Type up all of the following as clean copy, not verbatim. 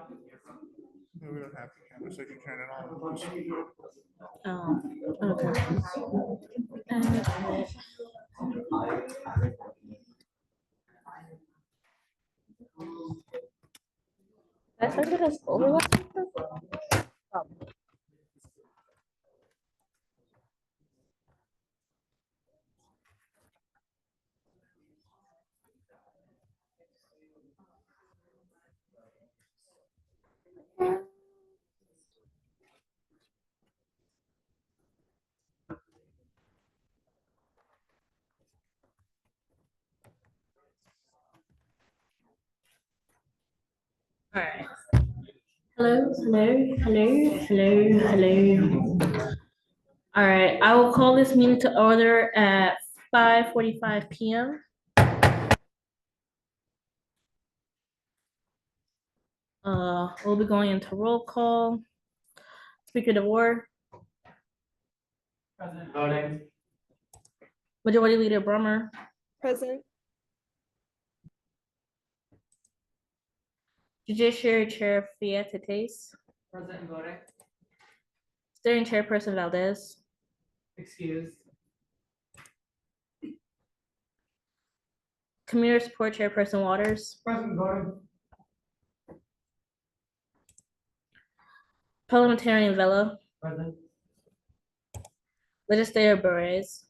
No, we don't have the camera, so you can turn it on. Just speak. Oh, okay. I started this overlap. All right. Hello, hello, hello, hello, hello. All right, I will call this meeting to order at 5:45 p.m. We'll be going into roll call. Speaker DeVore, President voting. Majority Leader Brummer, Present. Judiciary Chair Fiat-Tace, President voting. Steering Chairperson Valdez, Excused. Community Support Chairperson Waters, President voting. Parliamentarian Vella, Present. Legislator Perez,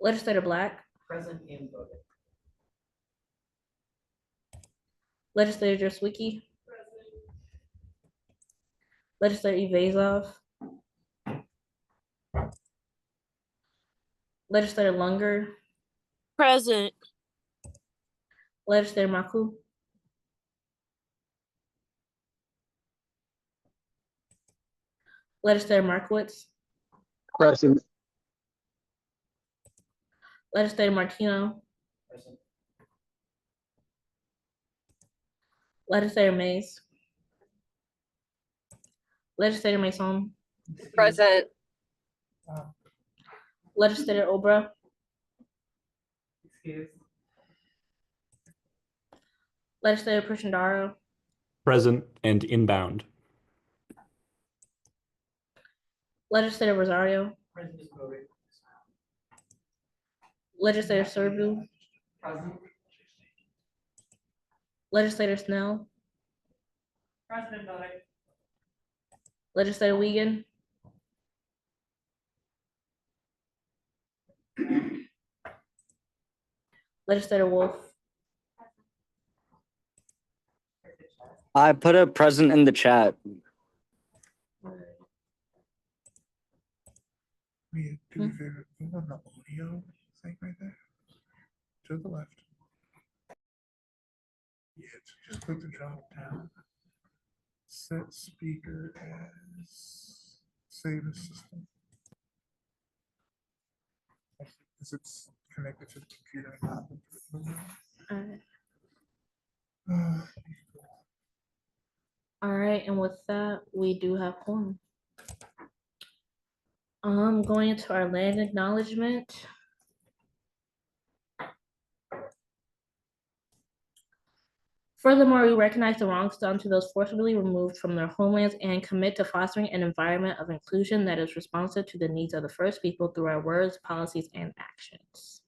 Legislator Black, Present and voting. Legislator Draswicki, Legislator Evazov, Legislator Lunger, Present. Legislator Maku, Legislator Markowitz, Present. Legislator Martino, Present. Legislator Mays, Legislator Mason, Present. Legislator Obra, Excused. Legislator Prushandaro, Present and inbound. Legislator Rosario, President voting. Legislator Serbu, Present. Legislator Snell, President voting. Legislator Wiegand, Legislator Wolf, I put a present in the chat. Me, do me a favor, go on the audio thing right there. To the left. Yeah, just click the drop down. Set speaker as save as system. Because it's connected to the computer. and not the- Alright. Uh, All right, and with that, we do have quorum. Going into our land acknowledgement. Furthermore, we recognize the wrongs done to those forcibly removed from their homelands and commit to fostering an environment of inclusion that is responsive to the needs of the First People through our words, policies, and actions.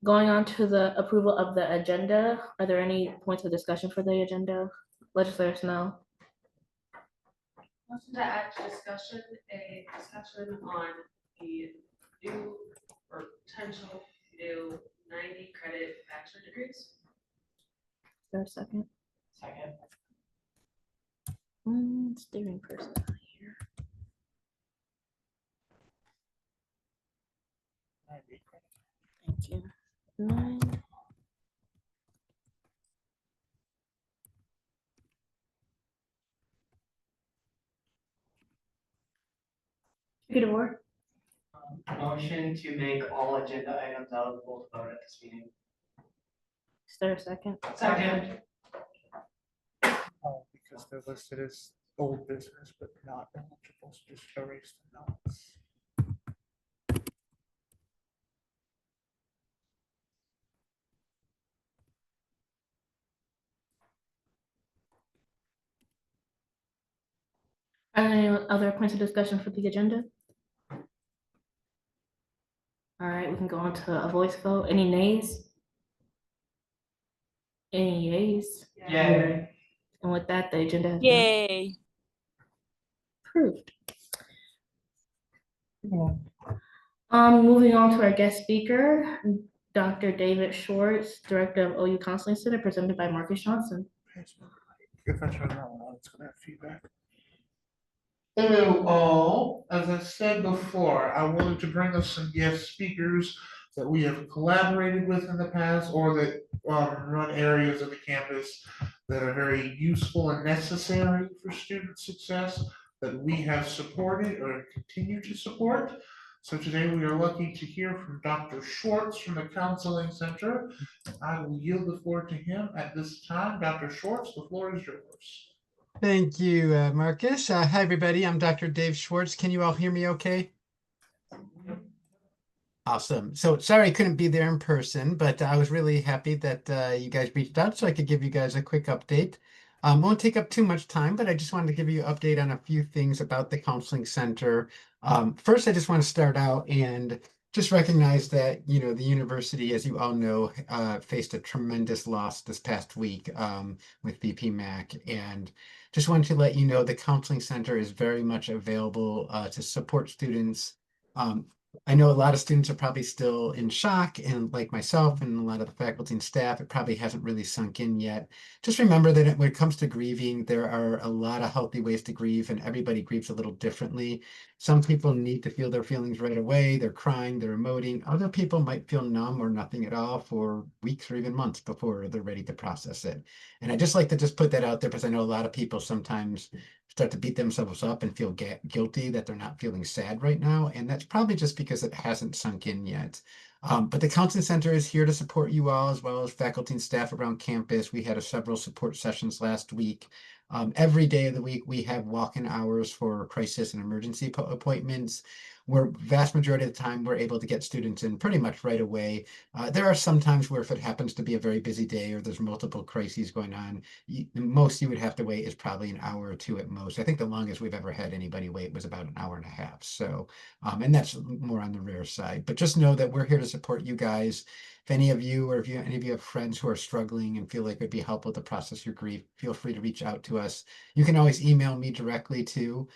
Going on to the approval of the agenda, are there any points of discussion for the agenda? Legislator Snell, Motion to add to discussion, a discussion on the new or potential new 90 credit bachelor degrees. is there a second? Second. Steering person not here. Thank you. 9. Good work. Motion to make all agenda items eligible to vote at this meeting. Is there a second? Second. because they're listed as old business but not eligible, so just erase the notes. Are there any other points of discussion for the agenda? All right, we can go on to a voice vote. Any nays? Any yays? Yay. And with that, the agenda has been Yay. approved. Moving on to our guest speaker, Dr. David Schwartz, Director of OU Counseling Center, presented by Marcus Johnson. If I turn that one on, it's gonna have feedback. Hello all, as I said before, I wanted to bring us some guest speakers that we have collaborated with in the past or that run areas of the campus that are very useful and necessary for student success that we have supported or continue to support. So today we are lucky to hear from Dr. Schwartz from the Counseling Center. I will yield the floor to him at this time. Dr. Schwartz, the floor is yours. Thank you, Marcus. Hi, everybody. I'm Dr. Dave Schwartz. Can you all hear me okay? Awesome. So sorry I couldn't be there in person, but I was really happy that you guys reached out so I could give you guys a quick update. Won't take up too much time, but I just wanted to give you an update on a few things about the Counseling Center. First, I just want to start out and just recognize that, you know, the university, as you all know, faced a tremendous loss this past week with VP Mac. And just wanted to let you know the Counseling Center is very much available to support students. I know a lot of students are probably still in shock, and like myself and a lot of the faculty and staff, it probably hasn't really sunk in yet. Just remember that when it comes to grieving, there are a lot of healthy ways to grieve, and everybody grieves a little differently. Some people need to feel their feelings right away. They're crying, they're emoting. Other people might feel numb or nothing at all for weeks or even months before they're ready to process it. And I just like to just put that out there because I know a lot of people sometimes start to beat themselves up and feel guilty that they're not feeling sad right now. And that's probably just because it hasn't sunk in yet. But the Counseling Center is here to support you all, as well as faculty and staff around campus. We had several support sessions last week. Every day of the week, we have walk-in hours for crisis and emergency appointments, where vast majority of the time we're able to get students in pretty much right away. There are some times where if it happens to be a very busy day or there's multiple crises going on, the most you would have to wait is probably an hour or two at most. I think the longest we've ever had anybody wait was about an hour and a half. So, and that's more on the rare side. But just know that we're here to support you guys. If any of you or if any of you have friends who are struggling and feel like it'd be helpful to process your grief, feel free to reach out to us. You can always email me directly too.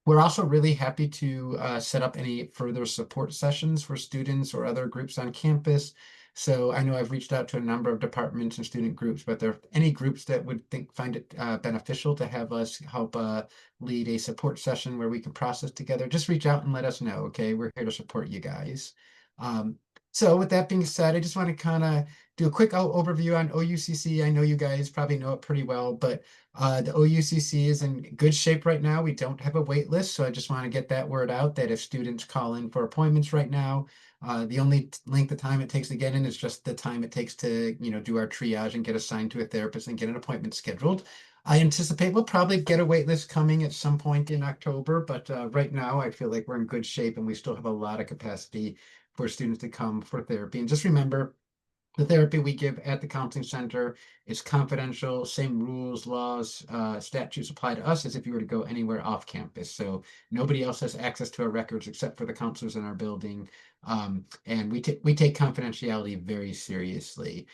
We're also really happy to set up any further support sessions for students or other groups on campus. So I know I've reached out to a number of departments and student groups, but there are any groups that would find it beneficial to have us help lead a support session where we can process together, just reach out and let us know, okay? We're here to support you guys. So with that being said, I just want to kind of do a quick overview on OUCC. I know you guys probably know it pretty well, but the OUCC is in good shape right now. We don't have a wait list, so I just want to get that word out that if students call in for appointments right now, the only length of time it takes to get in is just the time it takes to, you know, do our triage and get assigned to a therapist and get an appointment scheduled. I anticipate we'll probably get a wait list coming at some point in October, but right now I feel like we're in good shape and we still have a lot of capacity for students to come for therapy. And just remember, the therapy we give at the Counseling Center is confidential, same rules, laws, statutes apply to us as if you were to go anywhere off campus. So nobody else has access to our records except for the counselors in our building. And we take confidentiality very seriously.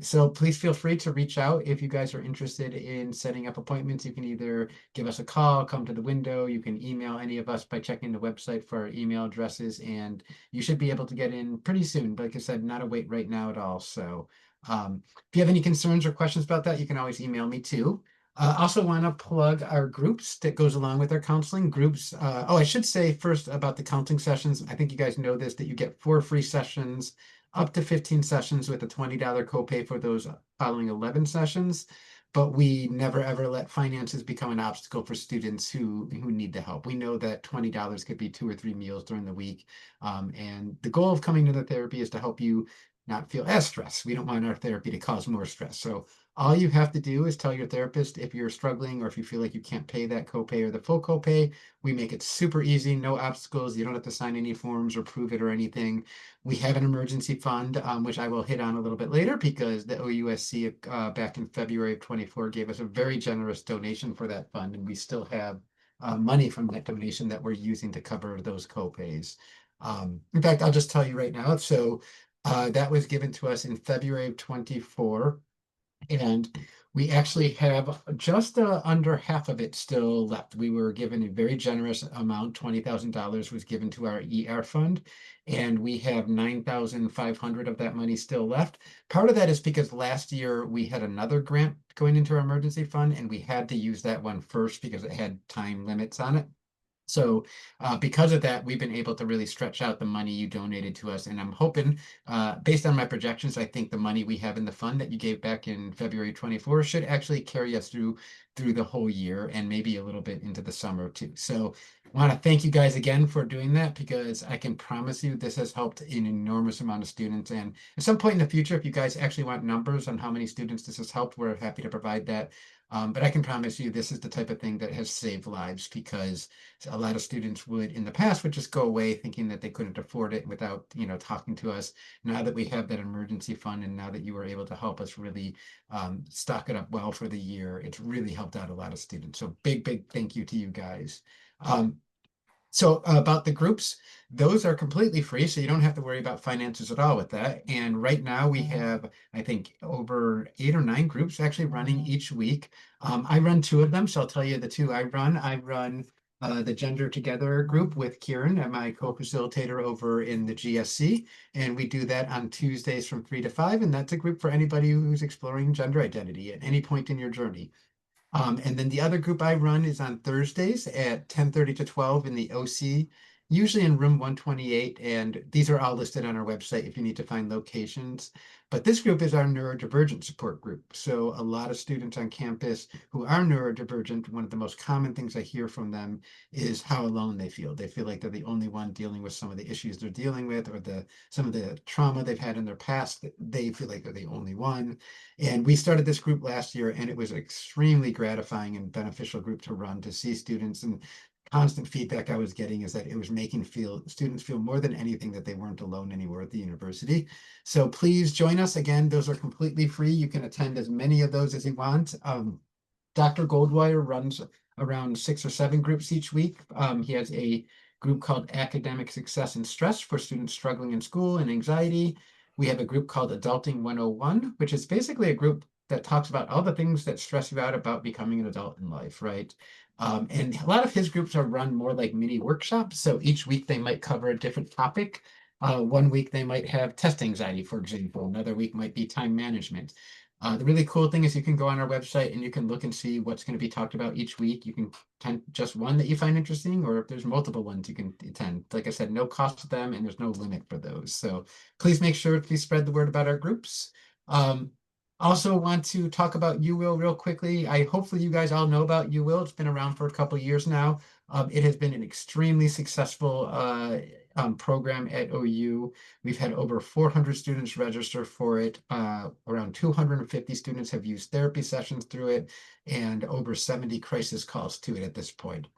So please feel free to reach out if you guys are interested in setting up appointments. You can either give us a call, come to the window, you can email any of us by checking the website for our email addresses, and you should be able to get in pretty soon. But like I said, not a wait right now at all. So if you have any concerns or questions about that, you can always email me too. Also want to plug our groups that goes along with our counseling groups. Oh, I should say first about the counseling sessions. I think you guys know this, that you get 4 free sessions, up to 15 sessions with a $20 copay for those following 11 sessions. But we never ever let finances become an obstacle for students who need the help. We know that $20 could be 2 or 3 meals during the week. And the goal of coming to the therapy is to help you not feel as stressed. We don't want our therapy to cause more stress. So all you have to do is tell your therapist if you're struggling or if you feel like you can't pay that copay or the full copay. We make it super easy, no obstacles. You don't have to sign any forms or prove it or anything. We have an emergency fund, which I will hit on a little bit later because the OUSC back in February of 24 gave us a very generous donation for that fund, and we still have money from that donation that we're using to cover those copays. In fact, I'll just tell you right now. So that was given to us in February of 24. And we actually have just under half of it still left. We were given a very generous amount. $20,000 was given to our ER fund, and we have 9,500 of that money still left. Part of that is because last year we had another grant going into our emergency fund, and we had to use that one first because it had time limits on it. So because of that, we've been able to really stretch out the money you donated to us. And I'm hoping, based on my projections, I think the money we have in the fund that you gave back in February 24 should actually carry us through the whole year and maybe a little bit into the summer too. So I want to thank you guys again for doing that, because I can promise you this has helped an enormous amount of students. And at some point in the future, if you guys actually want numbers on how many students this has helped, we're happy to provide that. But I can promise you this is the type of thing that has saved lives, because a lot of students would in the past would just go away thinking that they couldn't afford it without, talking to us. Now that we have that emergency fund, and now that you were able to help us really stock it up well for the year, it's really helped out a lot of students. So big thank you to you guys. So about the groups, those are completely free, so you don't have to worry about finances at all with that. And right now we have, I think, over 8 or 9 groups actually running each week. I run 2 of them, so I'll tell you the 2 I run. I run the Gender Together group with Kieran, and my co-facilitator over in the GSC. And we do that on Tuesdays from 3 to 5. And that's a group for anybody who's exploring gender identity at any point in your journey. And then the other group I run is on Thursdays at 10:30 to 12 in the OC, usually in room 128. And these are all listed on our website if you need to find locations. But this group is our neurodivergent support group. So a lot of students on campus who are neurodivergent, one of the most common things I hear from them is how alone they feel. They feel like they're the only one dealing with some of the issues they're dealing with, or some of the trauma they've had in their past. They feel like they're the only one. And we started this group last year, and it was extremely gratifying and beneficial group to run, to see students. And constant feedback I was getting is that it was making students feel more than anything that they weren't alone anywhere at the university. So please join us. Again, those are completely free. You can attend as many of those as you want. Dr. Goldwire runs around 6 or 7 groups each week. He has a group called Academic Success and Stress for students struggling in school and anxiety. We have a group called Adulting 101, which is basically a group that talks about all the things that stress you out about becoming an adult in life, right? And a lot of his groups are run more like mini workshops. So each week they might cover a different topic. One week they might have test anxiety, for example. Another week might be time management. The really cool thing is you can go on our website and you can look and see what's going to be talked about each week. You can attend just one that you find interesting, or if there's multiple ones you can attend. Like I said, no cost to them, and there's no limit for those. So please make sure to spread the word about our groups. Also want to talk about UWIL real quickly. Hopefully you guys all know about UWIL. It's been around for a couple of years now. It has been an extremely successful program at OU. We've had over 400 students register for it. Around 250 students have used therapy sessions through it, and over 70 crisis calls to it at this point.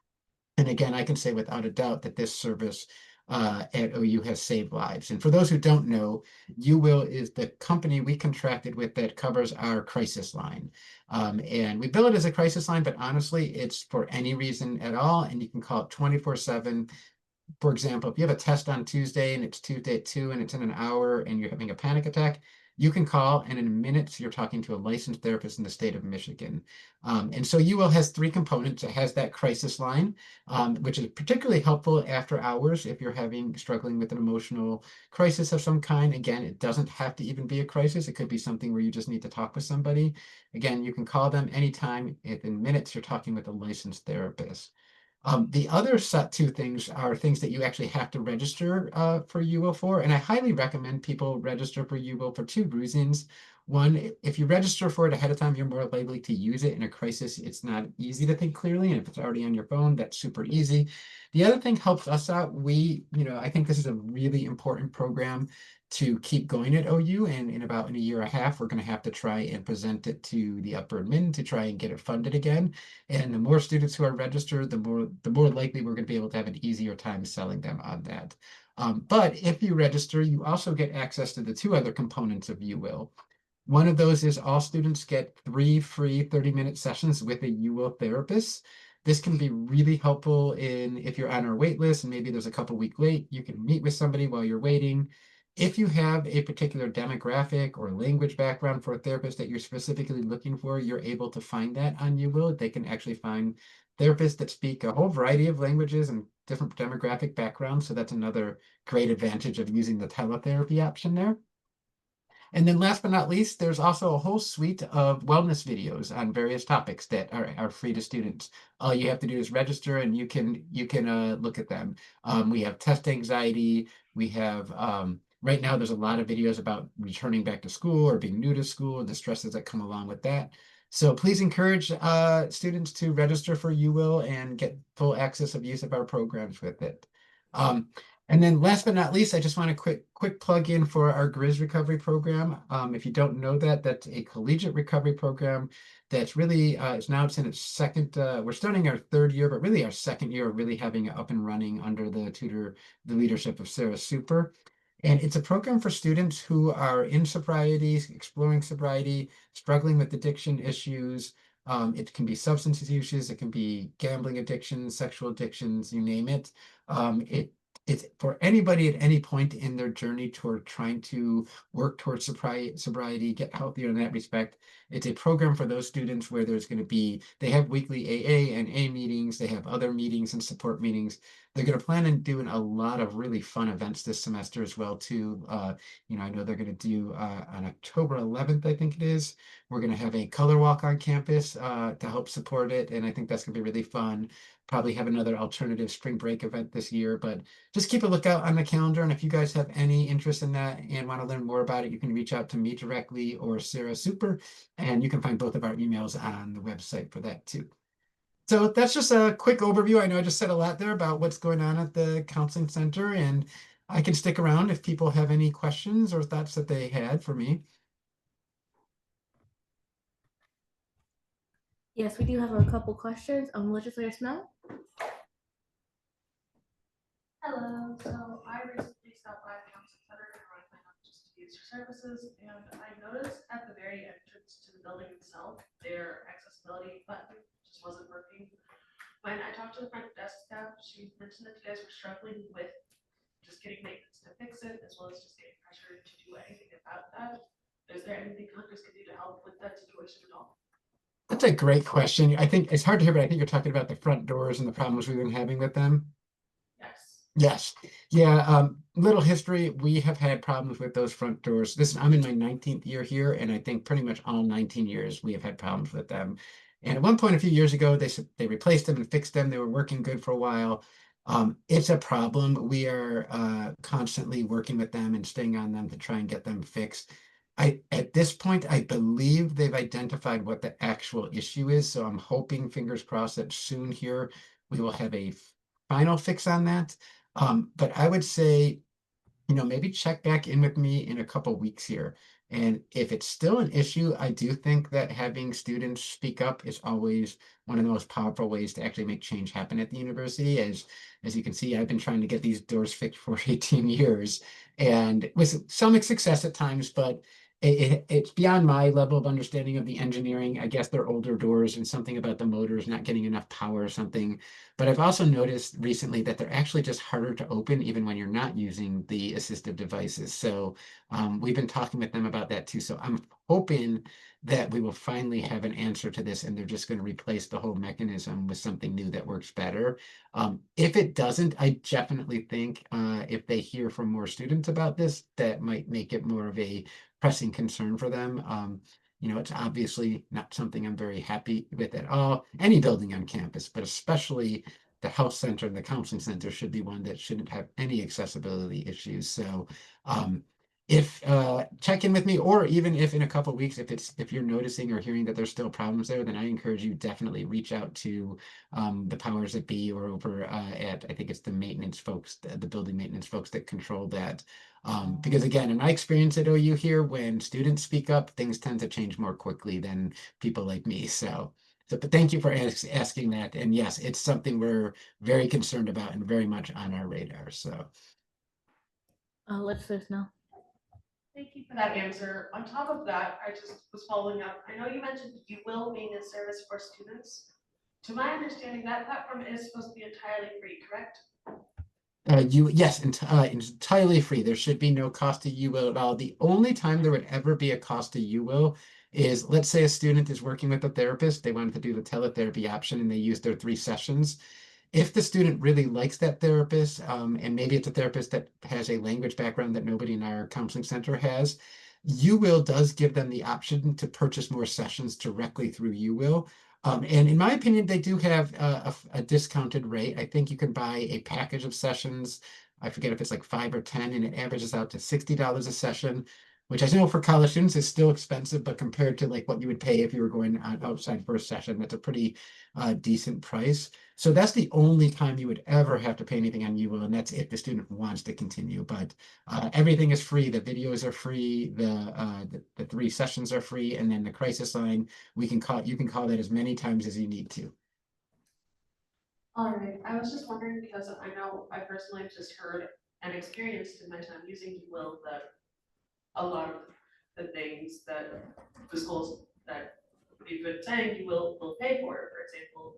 And again, I can say without a doubt that this service at OU has saved lives. And for those who don't know, UWIL is the company we contracted with that covers our crisis line. And we bill it as a crisis line, but honestly, it's for any reason at all. And you can call it 24/7. For example, if you have a test on Tuesday and it's Tuesday at 2 and it's in an hour and you're having a panic attack, you can call, and in minutes you're talking to a licensed therapist in the state of Michigan. And so UWIL has 3 components. It has that crisis line, which is particularly helpful after hours if you're struggling with an emotional crisis of some kind. Again, it doesn't have to even be a crisis. It could be something where you just need to talk with somebody. Again, you can call them anytime. In minutes, you're talking with a licensed therapist. The other 2 things are things that you actually have to register for UWIL for, and I highly recommend people register for UWIL for 2 reasons. One, if you register for it ahead of time, you're more likely to use it in a crisis. It's not easy to think clearly, and if it's already on your phone, that's super easy. The other thing helps us out. I think this is a really important program to keep going at OU, and in about a year and a half, we're going to have to try and present it to the upper admin to try and get it funded again. And the more students who are registered, the more likely we're going to be able to have an easier time selling them on that. But if you register, you also get access to the two other components of UWill. One of those is all students get 3 free 30-minute sessions with a UWill therapist. This can be really helpful if you're on our wait list and maybe there's a couple week wait, you can meet with somebody while you're waiting. If you have a particular demographic or language background for a therapist that you're specifically looking for, you're able to find that on UWill. They can actually find therapists that speak a whole variety of languages and different demographic backgrounds. So that's another great advantage of using the teletherapy option there. And then last but not least, there's also a whole suite of wellness videos on various topics that are free to students. All you have to do is register and you can look at them. We have test anxiety. We have right now there's a lot of videos about returning back to school or being new to school and the stresses that come along with that. So please encourage students to register for UWill and get full access of use of our programs with it. And then last but not least, I just want to quick plug in for our Grizz recovery program. If you don't know that, that's a collegiate recovery program that's really, it's in its second, we're starting our third year, but really our second year of really having it up and running under the leadership of Sarah Super. And it's a program for students who are in sobriety, exploring sobriety, struggling with addiction issues. It can be substance issues, it can be gambling addictions, sexual addictions, you name it. It's for anybody at any point in their journey toward trying to work towards sobriety, get healthier in that respect. It's a program for those students where they have weekly AA and A meetings, they have other meetings and support meetings. They're going to plan on doing a lot of really fun events this semester as well too. I know they're going to do on October 11th, I think it is. We're going to have a color walk on campus to help support it, and I think that's going to be really fun. Probably have another alternative spring break event this year, but just keep a lookout on the calendar. And if you guys have any interest in that and want to learn more about it, you can reach out to me directly or Sarah Super, and you can find both of our emails on the website for that too. So that's just a quick overview. I know I just said a lot there about what's going on at the counseling center, and I can stick around if people have any questions or thoughts that they had for me. Yes, we do have a couple questions. Legislator Snow? Hello, so I recently stopped by the counseling center and I plan on just to use your services, and I noticed at the very entrance to the building itself, their accessibility button just wasn't working. When I talked to the front desk staff, she mentioned that you guys were struggling with just getting maintenance to fix it, as well as just getting pressure to do anything about that. Is there anything Congress can do to help with that situation at all? That's a great question. I think it's hard to hear, but I think you're talking about the front doors and the problems we've been having with them. Yes. Yeah. Little history. We have had problems with those front doors. I'm in my 19th year here, and I think pretty much all 19 years we have had problems with them. And at one point a few years ago, they replaced them and fixed them. They were working good for a while. It's a problem. We are constantly working with them and staying on them to try and get them fixed. At this point, I believe they've identified what the actual issue is. So I'm hoping, fingers crossed, that soon here we will have a final fix on that. But I would say, maybe check back in with me in a couple weeks here. And if it's still an issue, I do think that having students speak up is always one of the most powerful ways to actually make change happen at the university. As you can see, I've been trying to get these doors fixed for 18 years and with some success at times, but it's beyond my level of understanding of the engineering. I guess they're older doors and something about the motors not getting enough power or something. But I've also noticed recently that they're actually just harder to open even when you're not using the assistive devices. So we've been talking with them about that too. So I'm hoping that we will finally have an answer to this and they're just going to replace the whole mechanism with something new that works better. If it doesn't, I definitely think if they hear from more students about this, that might make it more of a pressing concern for them. It's obviously not something I'm very happy with at all. Any building on campus, but especially the health center and the counseling center should be one that shouldn't have any accessibility issues. So if check in with me, or even if in a couple of weeks, if you're noticing or hearing that there's still problems there, then I encourage you definitely reach out to the powers that be, or over at, I think it's the maintenance folks, the building maintenance folks that control that. Because again, in my experience at OU here, when students speak up, things tend to change more quickly than people like me. So but thank you for asking that. And yes, it's something we're very concerned about and very much on our radar. So Legislators now. Thank you for that answer. On top of that, I just was following up. I know you mentioned you will being a service for students. To my understanding, that platform is supposed to be entirely free, correct? yes, entirely free. There should be no cost to UWill at all. The only time there would ever be a cost to UWill is, let's say a student is working with a therapist, they wanted to do the teletherapy option and they use their 3 sessions. If the student really likes that therapist, and maybe it's a therapist that has a language background that nobody in our counseling center has, UWill does give them the option to purchase more sessions directly through UWill. And in my opinion, they do have a discounted rate. I think you can buy a package of sessions. I forget if it's like 5 or 10, and it averages out to $60 a session, which I know for college students is still expensive, but compared to like what you would pay if you were going on outside for a session, that's a pretty decent price. So that's the only time you would ever have to pay anything on UWill, and that's if the student wants to continue. But everything is free. The videos are free. The 3 sessions are free, and then the crisis line, you can call that as many times as you need to. All right, I was just wondering because I know I personally have just heard and experienced in my time using UWill that a lot of the things that the schools that we've been saying you will pay for example,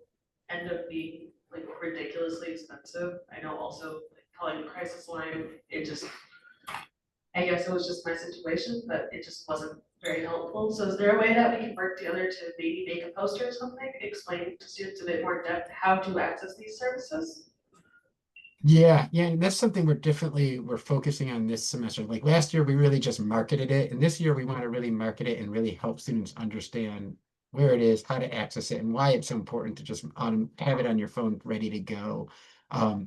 end up being like ridiculously expensive. I know also like, calling the crisis line, it just, I guess it was just my situation, but it just wasn't very helpful. So is there a way that we can work together to maybe make a poster or something, explain to students a bit more depth how to access these services? Yeah, and that's something we're focusing on this semester. Like last year, we really just marketed it, and this year we want to really market it and really help students understand where it is, how to access it, and why it's so important to just have it on your phone ready to go. I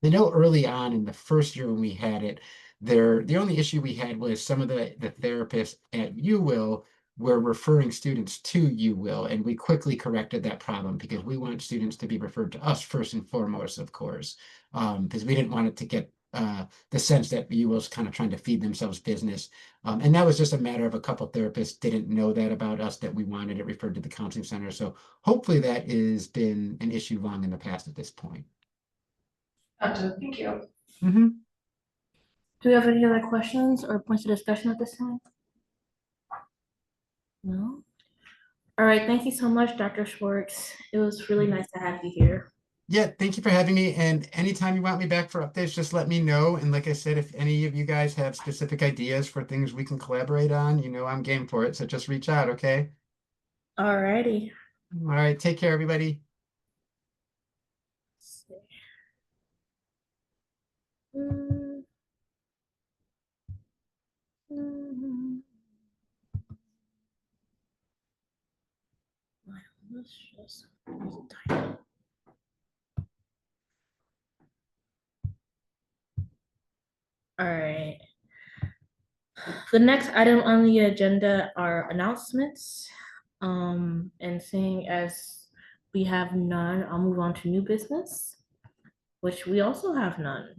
know early on in the first year when we had it, the only issue we had was some of the therapists at UWill were referring students to UWill, and we quickly corrected that problem because we want students to be referred to us first and foremost, of course, because we didn't want it to get the sense that UWill's kind of trying to feed themselves business. And that was just a matter of a couple therapists didn't know that about us, that we wanted it referred to the counseling center. So hopefully that has been an issue long in the past at this point. Gotcha, thank you. Mm-hmm. Do we have any other questions or points of discussion at this time? No? All right, thank you so much, Dr. Schwartz. It was really nice to have you here. Yeah, thank you for having me. And anytime you want me back for updates, just let me know. And like I said, if any of you guys have specific ideas for things we can collaborate on, I'm game for it. So just reach out, okay? All righty. All right, take care, everybody. Let's just type. All right. The next item on the agenda are announcements. And seeing as we have none, I'll move on to new business, which we also have none.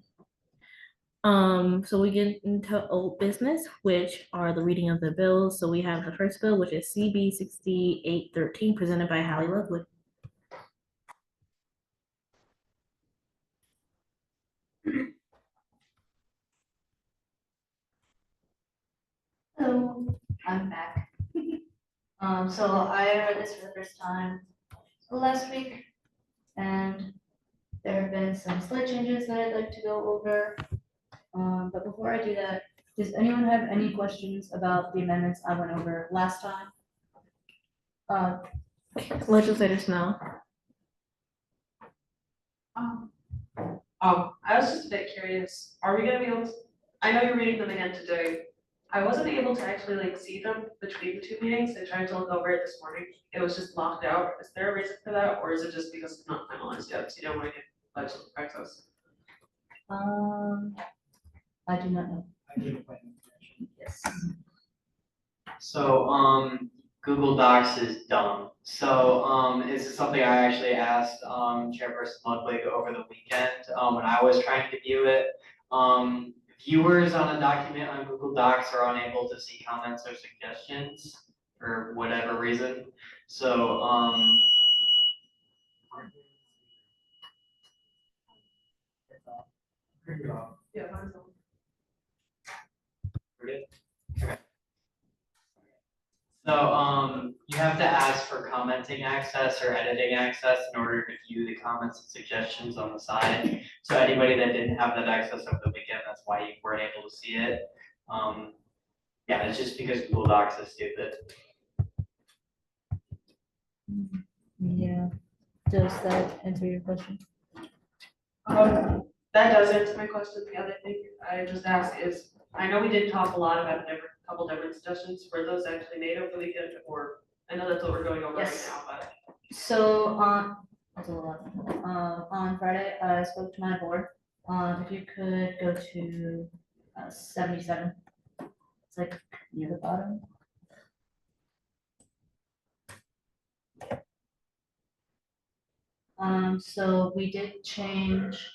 So we get into old business, which are the reading of the bills. So we have the first bill, which is CB 6813, presented by Hallie Ludwig. Hello, I'm back. So I read this for the first time last week, and there have been some slight changes that I'd like to go over. But before I do that, does anyone have any questions about the amendments I went over last time? Legislators now. I was just a bit curious, are we gonna be able to, I know you're reading them again today. I wasn't able to actually like see them between the 2 meetings. I tried to look over it this morning. It was just locked out. Is there a reason for that, or is it just because it's not finalized yet, so you don't want to get legislative access? I do not know. I did a planning commission. version, yes. So, Google Docs is dumb. So, this is something I actually asked, Chairperson Ludwig over the weekend, when I was trying to view it. Viewers on a document on Google Docs are unable to see comments or suggestions for whatever reason. So, Yeah, mine's on. we're good? Okay. So, you have to ask for commenting access or editing access in order to view the comments and suggestions on the side. So anybody that didn't have that access over the weekend, that's why you weren't able to see it. Yeah, it's just because Google Docs is stupid. Yeah, does that answer your question? That does answer my question. The other thing I just asked is, I know we did talk a lot about couple different suggestions. Were those actually made over the weekend, or I know that's what we're going over right Yes. now, but. So that's a lot. On Friday, I spoke to my board. If you could go to 77. It's like near the bottom. So we did change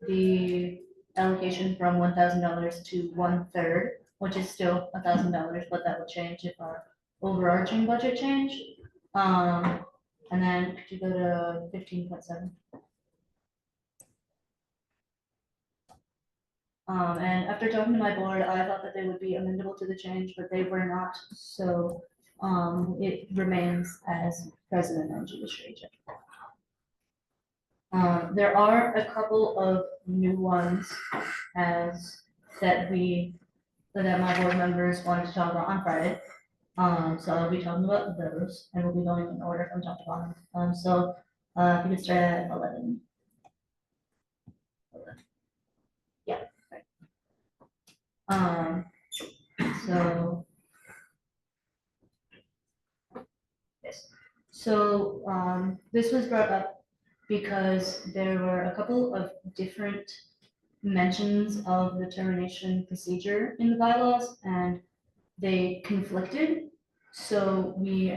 the allocation from $1,000 to 1/3, which is still $1,000, but that will change if our overarching budget change. And then could you go to 15.7? And after talking to my board, I thought that they would be amenable to the change, but they were not, so it remains as president and judiciary judge. There are a couple of new ones that my board members wanted to talk about on Friday. So I'll be talking about those, and we'll be going in order from top to bottom. So if you could start at 11. Yeah. Right. So. Yes. So this was brought up because there were a couple of different mentions of the termination procedure in the bylaws, and they conflicted. So we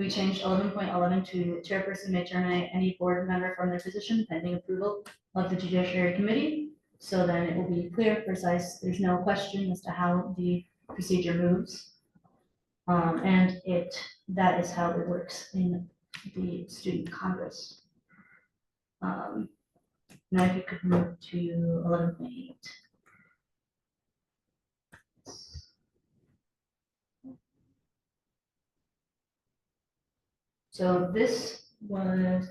changed 11.11 to chairperson may terminate any board member from their position pending approval of the judiciary committee. So then it will be clear, precise, there's no question as to how the procedure moves. And that is how it works in the student congress. Now if you could move to 11.8. So it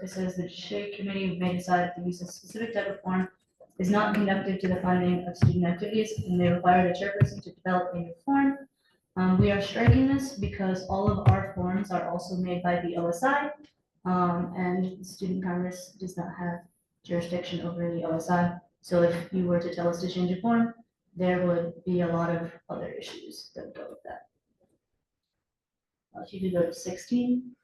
says the judiciary committee may decide to use a specific type of form is not conducive to the funding of student activities, and they require the chairperson to develop a new form. We are striking this because all of our forms are also made by the OSI, and the student congress does not have jurisdiction over the OSI. So if you were to tell us to change a form, there would be a lot of other issues that would go with that. If you could go to 16.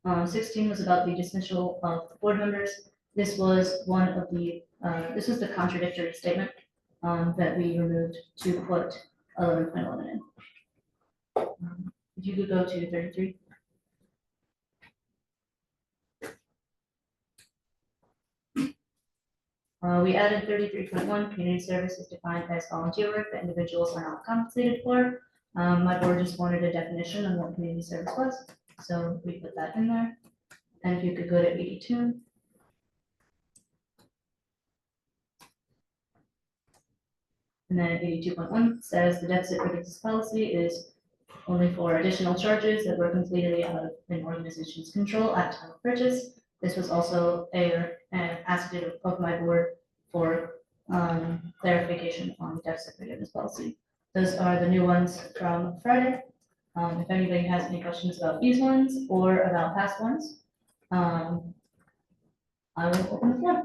Um, 16 was about the dismissal of the board members. This was this was the contradictory statement that we removed to put 11.11 in. If you could go to 33. We added 33.1, community service is defined as volunteer work that individuals are not compensated for. My board just wanted a definition on what community service was, so we put that in there. And if you could go to 82. And then 82.1 says the deficit predictions policy is only for additional charges that were completely out of an organization's control at time of purchase. This was also an ask of my board for clarification on deficit forgiveness policy. Those are the new ones from Friday. If anybody has any questions about these ones or about past ones, I will open the floor.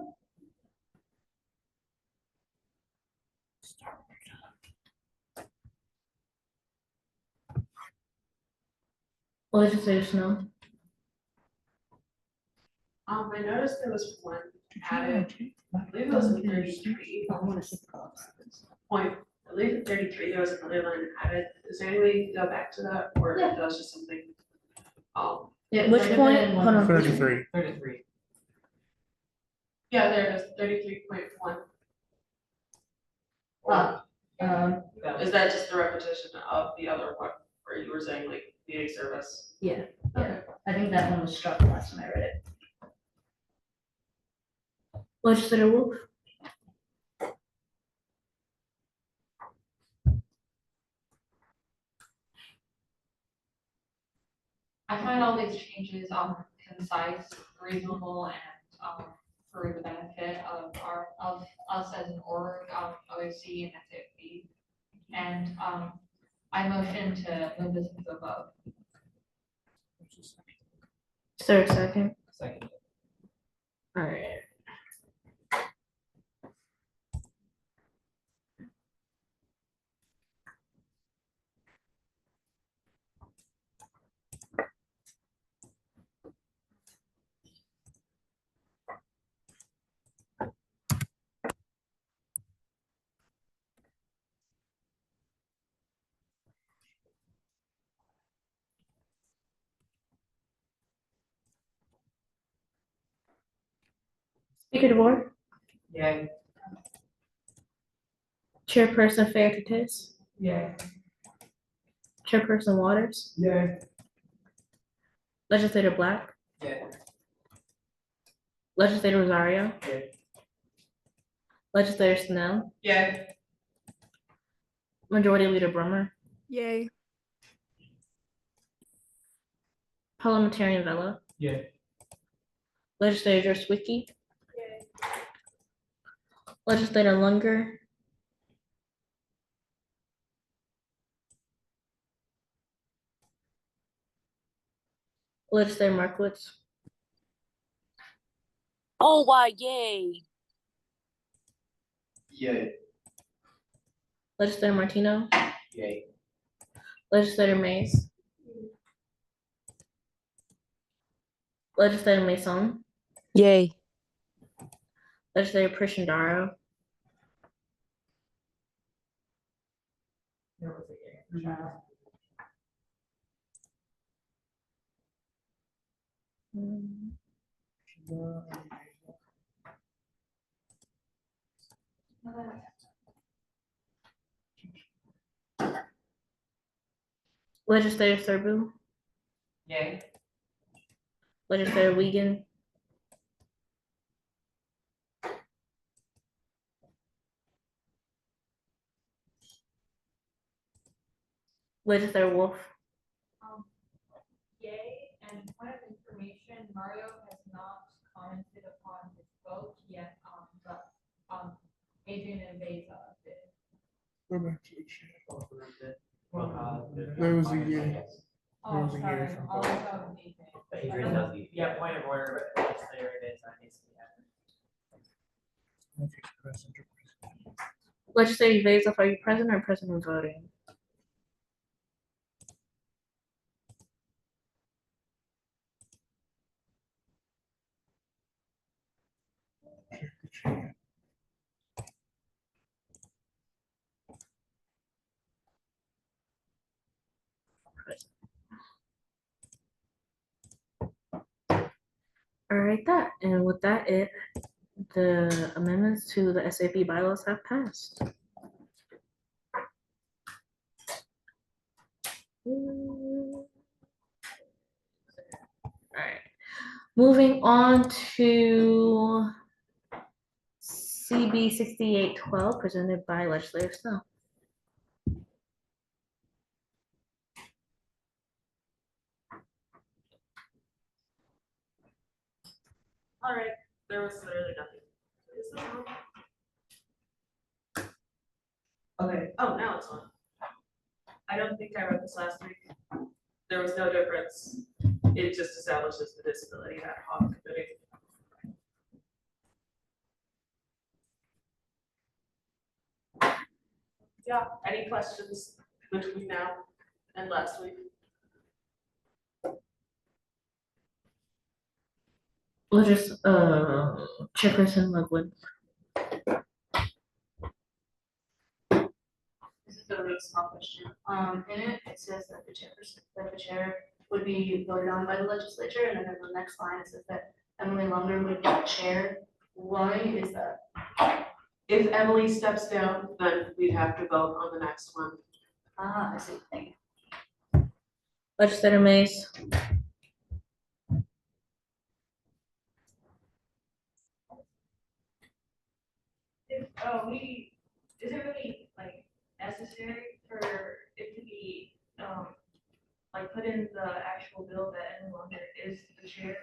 Legislative Snow. I noticed there was one added, I believe it was in 33. Point, I believe in 33, there was another line added. Is there any way you can go back to that, or Yeah. that was just something? Yeah, Which like I point? put in one- Hold on. 33. 33. Yeah, there it is, 33.1. Is that just the repetition of the other one, where you were saying like VA service? Yeah, yeah, I think that one was struck last time I read it. Legislator Wolf, I find all these changes concise, reasonable, and for the benefit of us as an org, OSC and SAFB. And I motion to move this into a vote. sir, second. Second. All right. Speaker DeVore, Yay. Chairperson Fairclough, Yay. Chairperson Waters, Yay. Legislator Black, Yay. Legislator Rosario, Yay. Legislator Snell, Yeah. Majority Leader Brummer, Yay. Parliamentarian Vella, Yay. Legislator Zwicky, Legislator Lunger, Legislator Markowitz, Oh, why, yay. Yay. Legislator Martino, Yay. Legislator Mays, Legislator Mason, Yay. Legislator Prishandaro, There was a yay. Legislator Serbu, Yay. Legislator Wiegand, Legislator Wolf, Yay, and point of information, Mario has not commented upon his vote yet, but Adrian and Beza did. Go back to the chat. There There was a yay. Oh, was a yay sorry, from I'll both. go with Adrian. But Adrian does the. Yeah, point of order, but legislator it is, needs to be added. Okay, President. Legislator Evazov, are you present or present and voting? Check the chat. All right, and with that, the amendments to the SAP bylaws have passed. All right, moving on to CB 6812 presented by Legislator Snell. All right, there was literally nothing. Is this on? Okay, oh, now it's on. I don't think I read this last week. There was no difference. It just establishes the disability ad hoc committee. Yeah, any questions between now and last week? Chairperson Ludwig. This is a really small question. In it says that the chair would be voted on by the legislature, and then in the next line, it says that Emily Lunger would be chair. Why is that? If Emily steps down, then we'd have to vote on the next one. Ah, I see, thank Legislator Mays. Is it really like necessary for it to be, like put in the actual bill that Emily Lunger is the chair?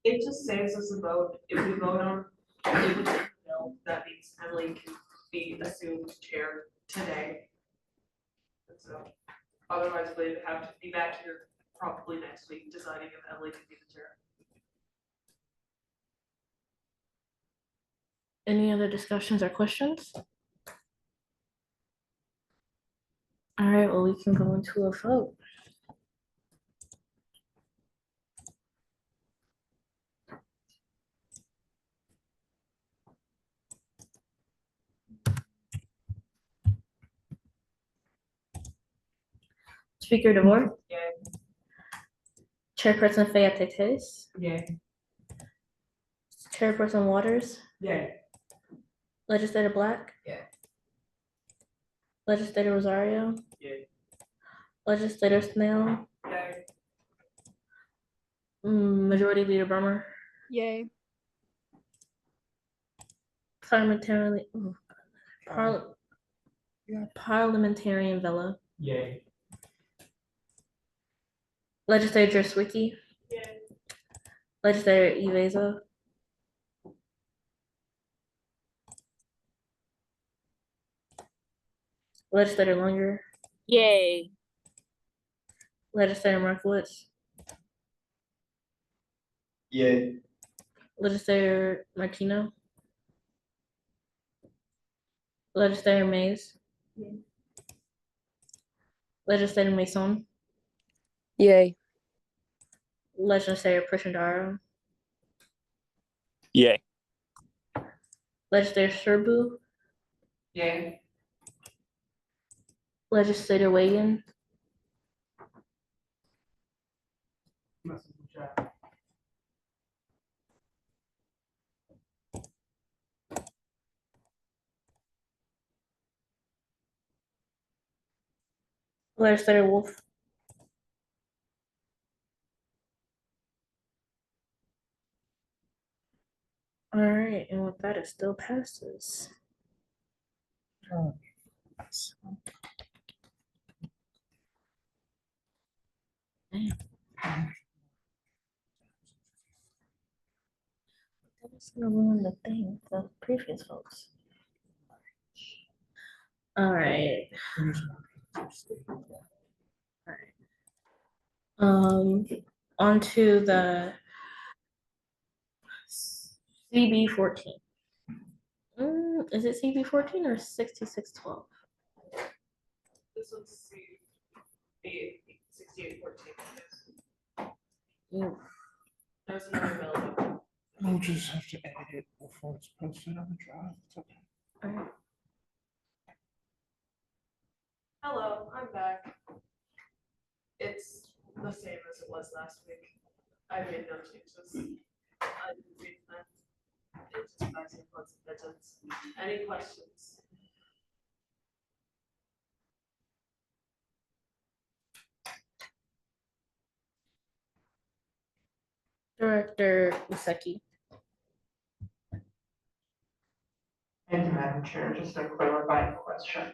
It just saves us a vote. If we vote on the bill, that means Emily can be assumed chair today. And so otherwise we'd have to be back here probably next week deciding if Emily can be the chair. Any other discussions or questions? All right, well, we can go into a vote. Speaker DeVore. Yay. Chairperson Fayette-Tetes. Yay. Chairperson Waters. Yay. Legislator Black. Yeah. Legislator Rosario. Yay. Legislator Snail. Yay. Majority Leader Brummer. Yay. Parliamentarian Parliamentarian Vella. Yay. Legislator Swicki. Yay. Legislator Eveza. Legislator Lunger. Yay. Legislator Markowitz. Yay. Legislator Martino. Legislator Mays. Yay. Legislator Mason. Yay. Legislator Prishandaro. Yay. Legislator Sherbu. Yay. Legislator Wagan. Legislator Wolf. All right, and with that, it still passes. That's gonna ruin the thing, the previous folks. All right. On to the CB 14. Is it CB 14 or 6612? This one's C6814. There's another bill. We'll just have to edit it before it's posted on the drive. It's okay. All right. Hello, I'm back. It's the same as it was last week. I made no changes. I didn't read that. It's just passing lots of buttons. Any questions? Director Useki. Thank you, Madam Chair. Just a clarifying question.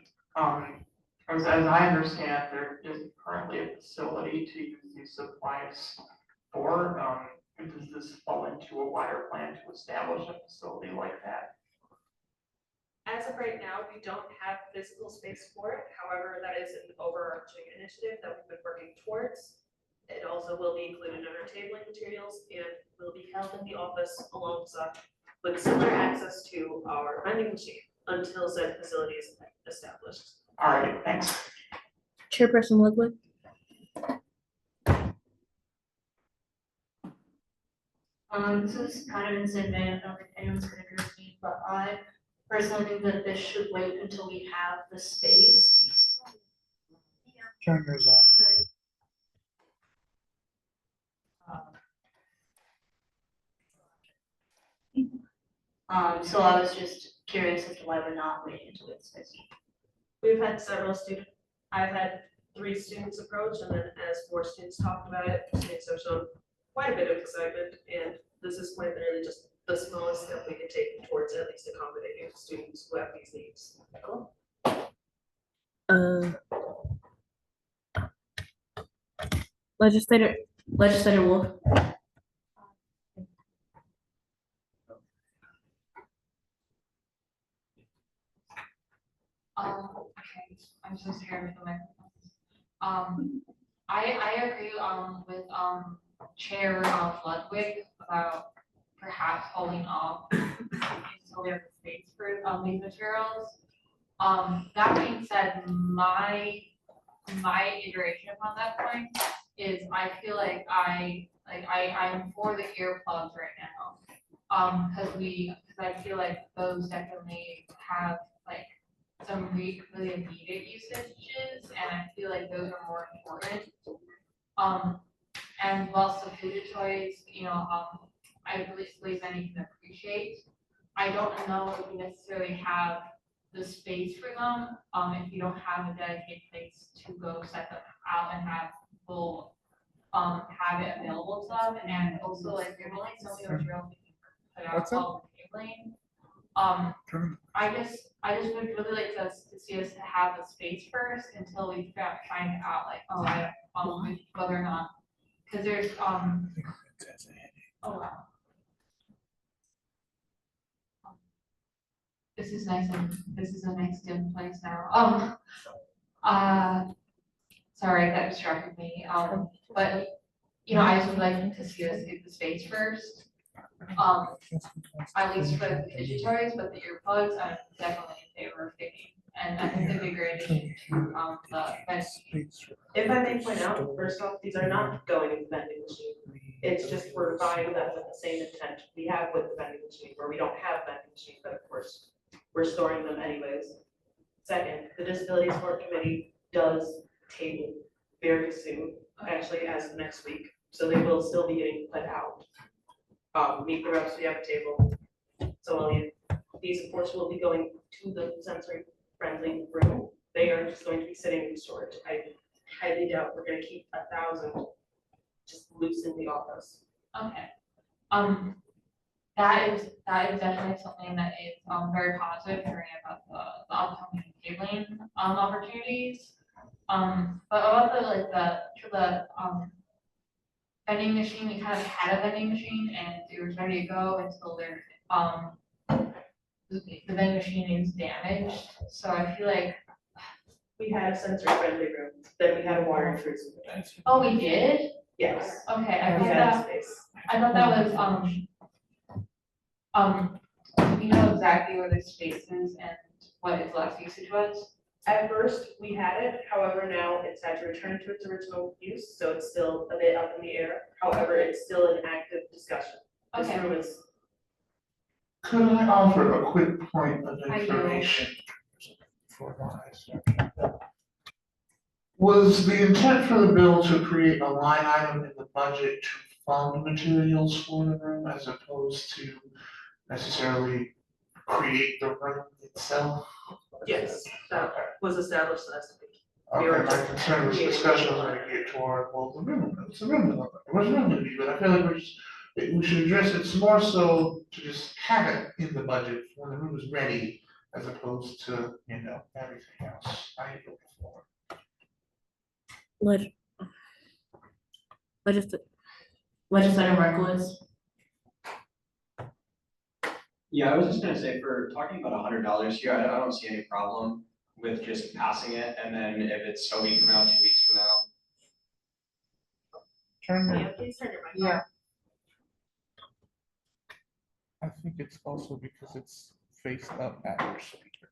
As I understand, there is currently a facility to use these supplies for. Does this fall into a wider plan to establish a facility like that? As of right now, we don't have physical space for it. However, that is an overarching initiative that we've been working towards. It also will be included in our tabling materials and will be held in the office alongside with similar access to our vending machine until said facility is established. All right, thanks. Chairperson Ludwig. So this is kind of insignificant, I don't think anyone's gonna agree with me, but I personally think that this should wait until we have the space. Turn yours off. So I was just curious as to why we're not waiting until it's space. We've had several students, I've had 3 students approach, and then as 4 students talked about it, students have shown quite a bit of excitement, and this is quite literally just the smallest step we could take towards at least accommodating students who have these needs. Cool. Legislator Wolf. Okay, I'm so scared with the microphones. I agree, with, Chair, Ludwig about perhaps holding off until we have the space for, these materials. That being said, my iteration upon that point is I feel like I'm for the earplugs right now. Cause I feel like those definitely have like some really immediate usages, and I feel like those are more important. And whilst the food toys, I believe many can appreciate, I don't know if you necessarily have the space for them, if you don't have a dedicated place to go set them out and have full, have it available to them, and also like there's only so many materials you can put out What's that? all the cabling. I just would really like to see us to have a space first until we find out like, whether or not, cause there's, oh wow. This is nice and this is a nice dim place now. Sorry, that distracted me. But I just would like to see us get the space first. At least for the fidget toys, but the earplugs, I'm definitely in favor of taking. And I think they'd be a great addition to the vending. If I may point out, first off, these are not going in the vending machine. It's just we're buying them with the same intent we have with the vending machine, where we don't have vending machine, but of course, we're storing them anyways. Second, the Disability Support Committee does table very soon, actually as of next week, so they will still be getting put out. Meet the reps, we have a table. So these of course will be going to the sensory friendly room. They are just going to be sitting in storage. I highly doubt we're gonna keep 1,000 just loose in the office. Okay. That is definitely something that is very positive, hearing about the upcoming cabling opportunities. But about the vending machine, we kind of had a vending machine and it was ready to go until the vending machine is damaged. So I feel like We had a sensory friendly room, then we had a water intrusive. oh, we did? Yes. Okay, I We thought had that space. was we know exactly where the space is and what its last usage was. At first, we had it, however, now it's had to return to its original use, so it's still a bit up in the air. However, it's still an active discussion. This Okay. room is, Could I offer a quick point of I do. information? For my Was the intent for the bill to create a line item in the budget to fund materials for the room as opposed to necessarily create the room itself? yes, that was established last week. Okay, my concern was discussion was gonna get toward, well, the room, what's the room look like? What's the room gonna be, but I feel like we should address it more so to just have it in the budget when the room is ready, as opposed to, everything else. I hate looking forward. Legislator Markowitz. Yeah, I was just gonna say, for talking about $100 here, I don't see any problem with just passing it, and then if it's a week from now, 2 weeks from now. Please turn your mic on. I think it's also because it's faced up at your speaker.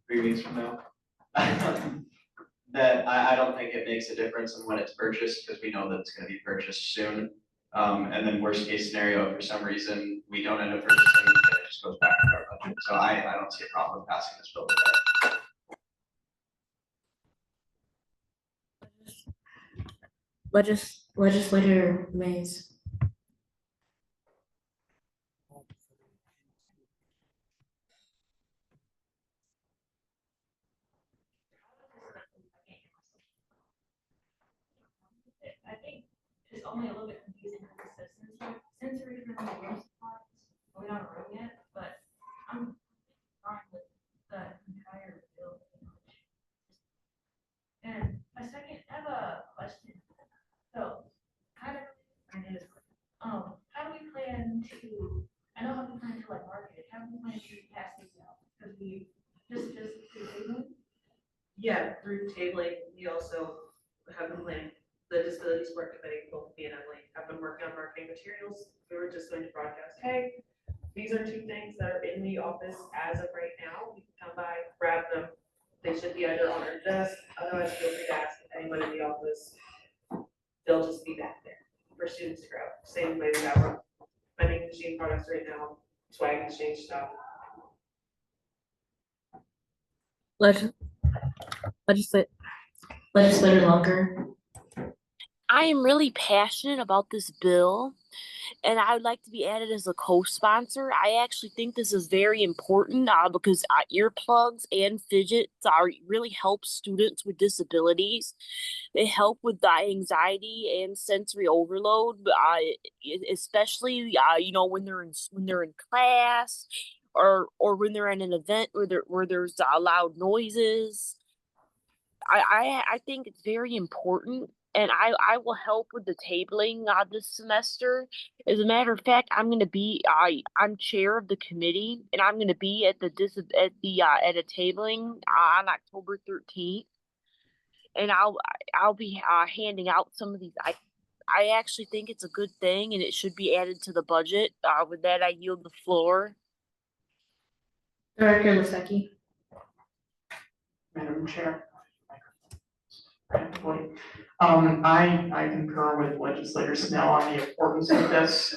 3 weeks from now. That I don't think it makes a difference in when it's purchased, because we know that it's gonna be purchased soon. And then worst case scenario, if for some reason we don't end up purchasing, then it just goes back to our budget. So I don't see a problem with passing this bill today. Legislator Mays. I think it's only a little bit confusing because it says sensory friendly room supplies. We don't know yet, but I'm fine with the entire bill. And a second, I have a question. So, kind of, how do we plan to, I know how we plan to like market it, how do we plan to pass these out? Because we just through Yeah, through tabling, we also have been planning, the disability support committee, both me and Emily, have been working on marketing materials. We were just going to broadcast, hey, these are 2 things that are in the office as of right now. You can come by, grab them. They should be either on our desk, otherwise feel free to ask anybody in the office. They'll just be back there for students to grab. Same way we have our vending machine products right now, swag exchange stuff. Legislator Longer. I am really passionate about this bill, and I would like to be added as a co-sponsor. I actually think this is very important because earplugs and fidgets really help students with disabilities. They help with the anxiety and sensory overload, especially when they're in class or when they're in an event where there's loud noises. I think it's very important, and I will help with the tabling this semester. As a matter of fact, I'm chair of the committee, and I'm gonna be at a tabling on October 13th, and I'll be handing out some of these. I actually think it's a good thing, and it should be added to the budget. With that, I yield the floor. Director Lasecki. Madam Chair. I concur with Legislator Snell on the importance of this.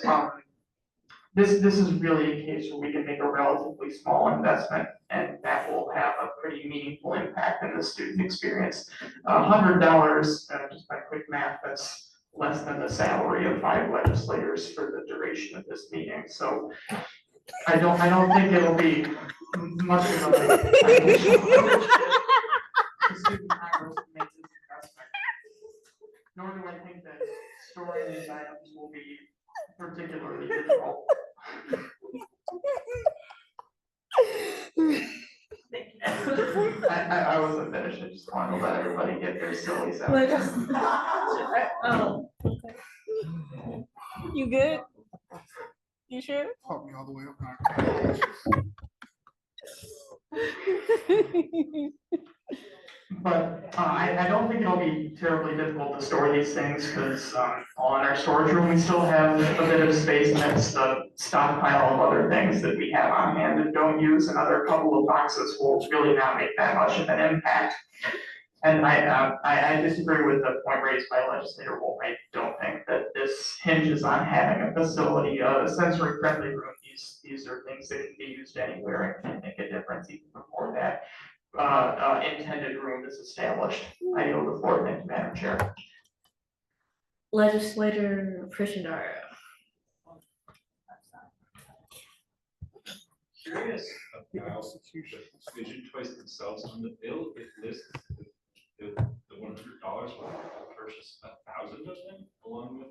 This is really a case where we can make a relatively small investment, and that will have a pretty meaningful impact in the student experience. $100, just by quick math, that's less than the salary of 5 legislators for the duration of this meeting. So I don't think it'll be much of a financial student Congress to make this investment. Nor do I think that storing these items will be particularly difficult. I wasn't finished. I just wanted to let everybody get their sillies out. You good? You sure? Help me all the way up now. But I don't think it'll be terribly difficult to store these things because all in our storage room, we still have a bit of space next to the stockpile of other things that we have on hand and don't use. Another couple of boxes will really not make that much of an impact. And I disagree with the point raised by Legislator Wolf. I don't think that this hinges on having a facility, a sensory friendly room. These are things that can be used anywhere and can make a difference even before that intended room is established. I yield the floor. Thank you, Madam Chair. Legislator Krishnadar. Curious about the Vision Choice themselves on the bill. It lists the $100 will purchase 1,000 of them along with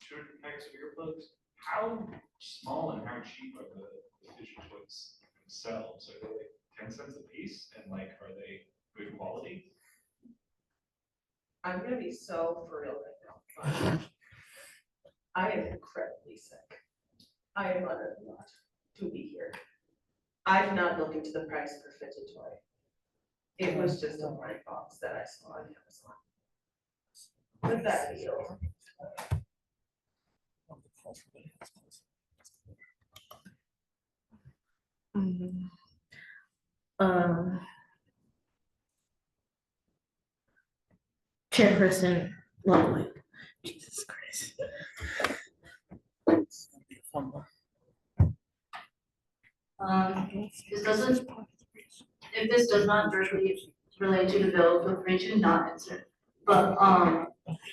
200 packs of earplugs. How small and how cheap are the Vision Choice themselves? Are they like 10 cents a piece, and like, are they good quality? I'm gonna be so for real right now. I am incredibly sick. I am honored not to be here. I've not looked into the price per fidget toy. It was just a white box that I saw on Amazon. With that deal. Chairperson Ludwig. Jesus Christ. on the This doesn't, if this does not directly relate to the bill, feel free to not answer. But,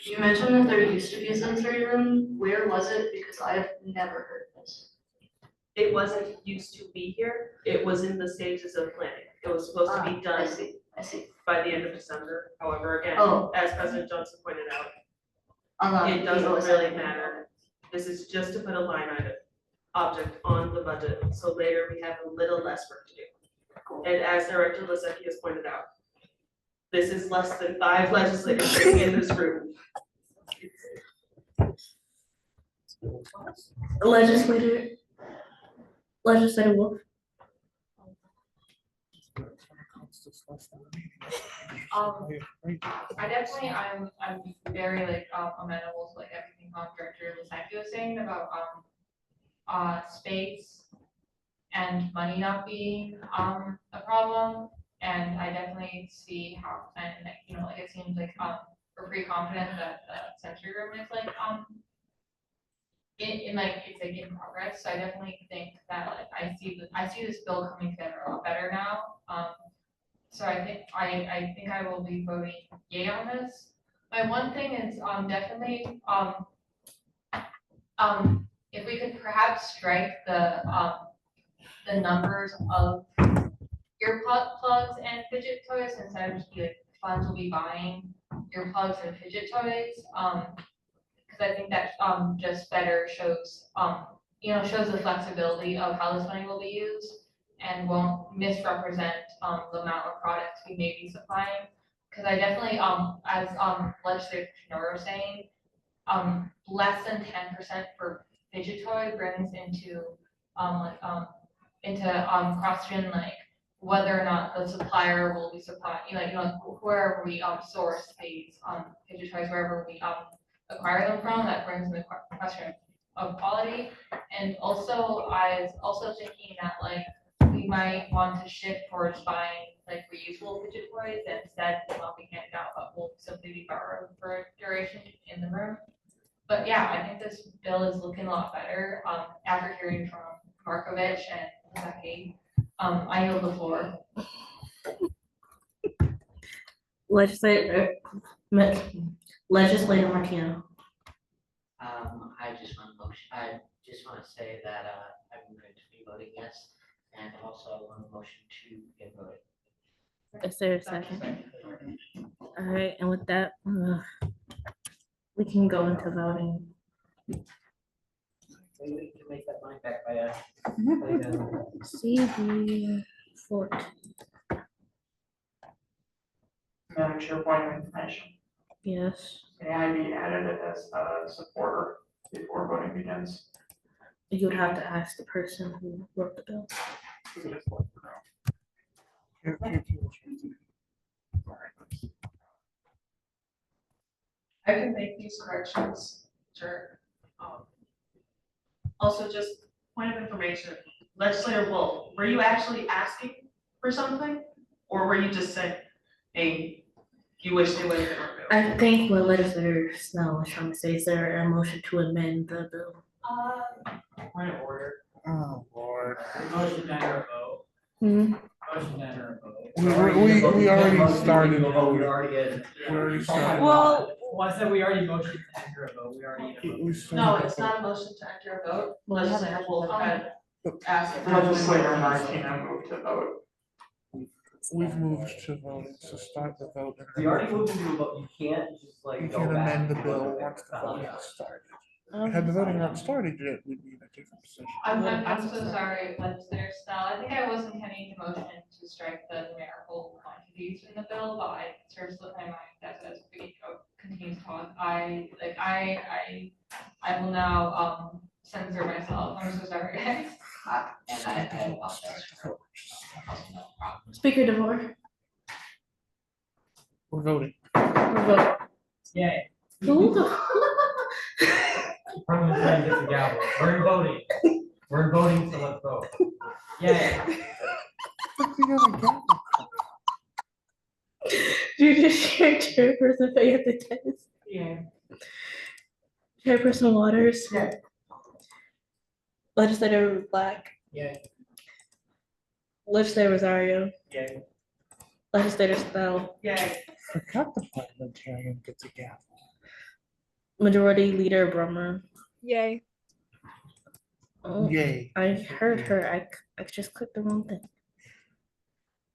you mentioned that there used to be a sensory room. Where was it? Because I have never heard this. It wasn't used to be here, it was in the stages of planning. It was supposed to be I done see, I see. by the end of December. However, again, Oh. as President Johnson pointed out, It it doesn't really matter. This is just to put a line item object on the budget, so later we have a little less work to do. And as Director Lisecki has pointed out, this is less than 5 legislators sitting in this room. Legislator Wolf. I definitely, I'm very like amenable to like everything Director Lisecki was saying about space and money not being a problem. And I definitely see how, and like, you know, like it seems like we're pretty confident that the sensory room is like in like it's like in progress. So I definitely think that like I see this bill coming together a lot better now. So I think I will be voting yay on this. My one thing is definitely if we could perhaps strike the numbers of earplugs and fidget toys instead of just be like funds will be buying earplugs and fidget toys. Because I think that just better shows shows the flexibility of how this money will be used and won't misrepresent the amount of products we may be supplying. Because I definitely as Legislator Knorr was saying, less than 10% for fidget toy brings into question like whether or not the supplier will be supplying, wherever we source these fidget toys, wherever we acquire them from, that brings in the question of quality. And also, I was also thinking that like we might want to shift towards buying like reusable fidget toys and instead will not be handed out, but will simply be borrowed for duration in the room. But yeah, I think this bill is looking a lot better after hearing from Markovich and Lisecki. I yield the floor. Legislator Martino. I just want to say that I'm going to be voting yes, and also I want a motion to get voted. Is there a second? All right, and with that, we can go into voting. We can make that money back by CB 14. Madam Chair, point of information. Yes, May I be added as a supporter before voting begins? you would have to ask the person who wrote the bill. I can make these corrections, sure. Also, just point of information, Legislator Wolf, were you actually asking for something? Or were you just saying, hey, you wish they would have been removed? I think what Legislator Snell was trying to say is there a motion to amend the bill? Point of order. Oh, Lord. Motion to enter a vote. Hmm. Motion to enter a vote. We already started. We already started. Well, I said we already motioned to enter a vote. We already. No, it's not a motion to enter a vote. Legislator Wolf had asked. Legislator Martina moved to vote. We've moved to vote to start the vote. We already moved into a vote. You can't just like. You go can back amend the and bill vote once the there. voting started. Had the voting not started yet, we'd be in a different position. I'm so sorry, Legislator Snell. I think I was intending to motion to strike the numerical quantities in the bill, but I sort of slipped my mind as we continue to talk. I will now censor myself. I'm so sorry, guys. And I apologize for. Speaker DeVore. We're voting. We're voting. Yay. Who the? From the time gets the gavel. We're in voting. We're in voting, so let's vote. Yay. Judiciary Chairperson Fayette. Yeah. Chairperson Waters. Yeah. Legislator Black, Yay. Legislator Rosario, Yay. Legislator Spell, Yay. Forgot the parliamentarian gets a gavel. Majority Leader Brummer. Yay. Oh, Yay. I heard her. I just clicked the wrong thing.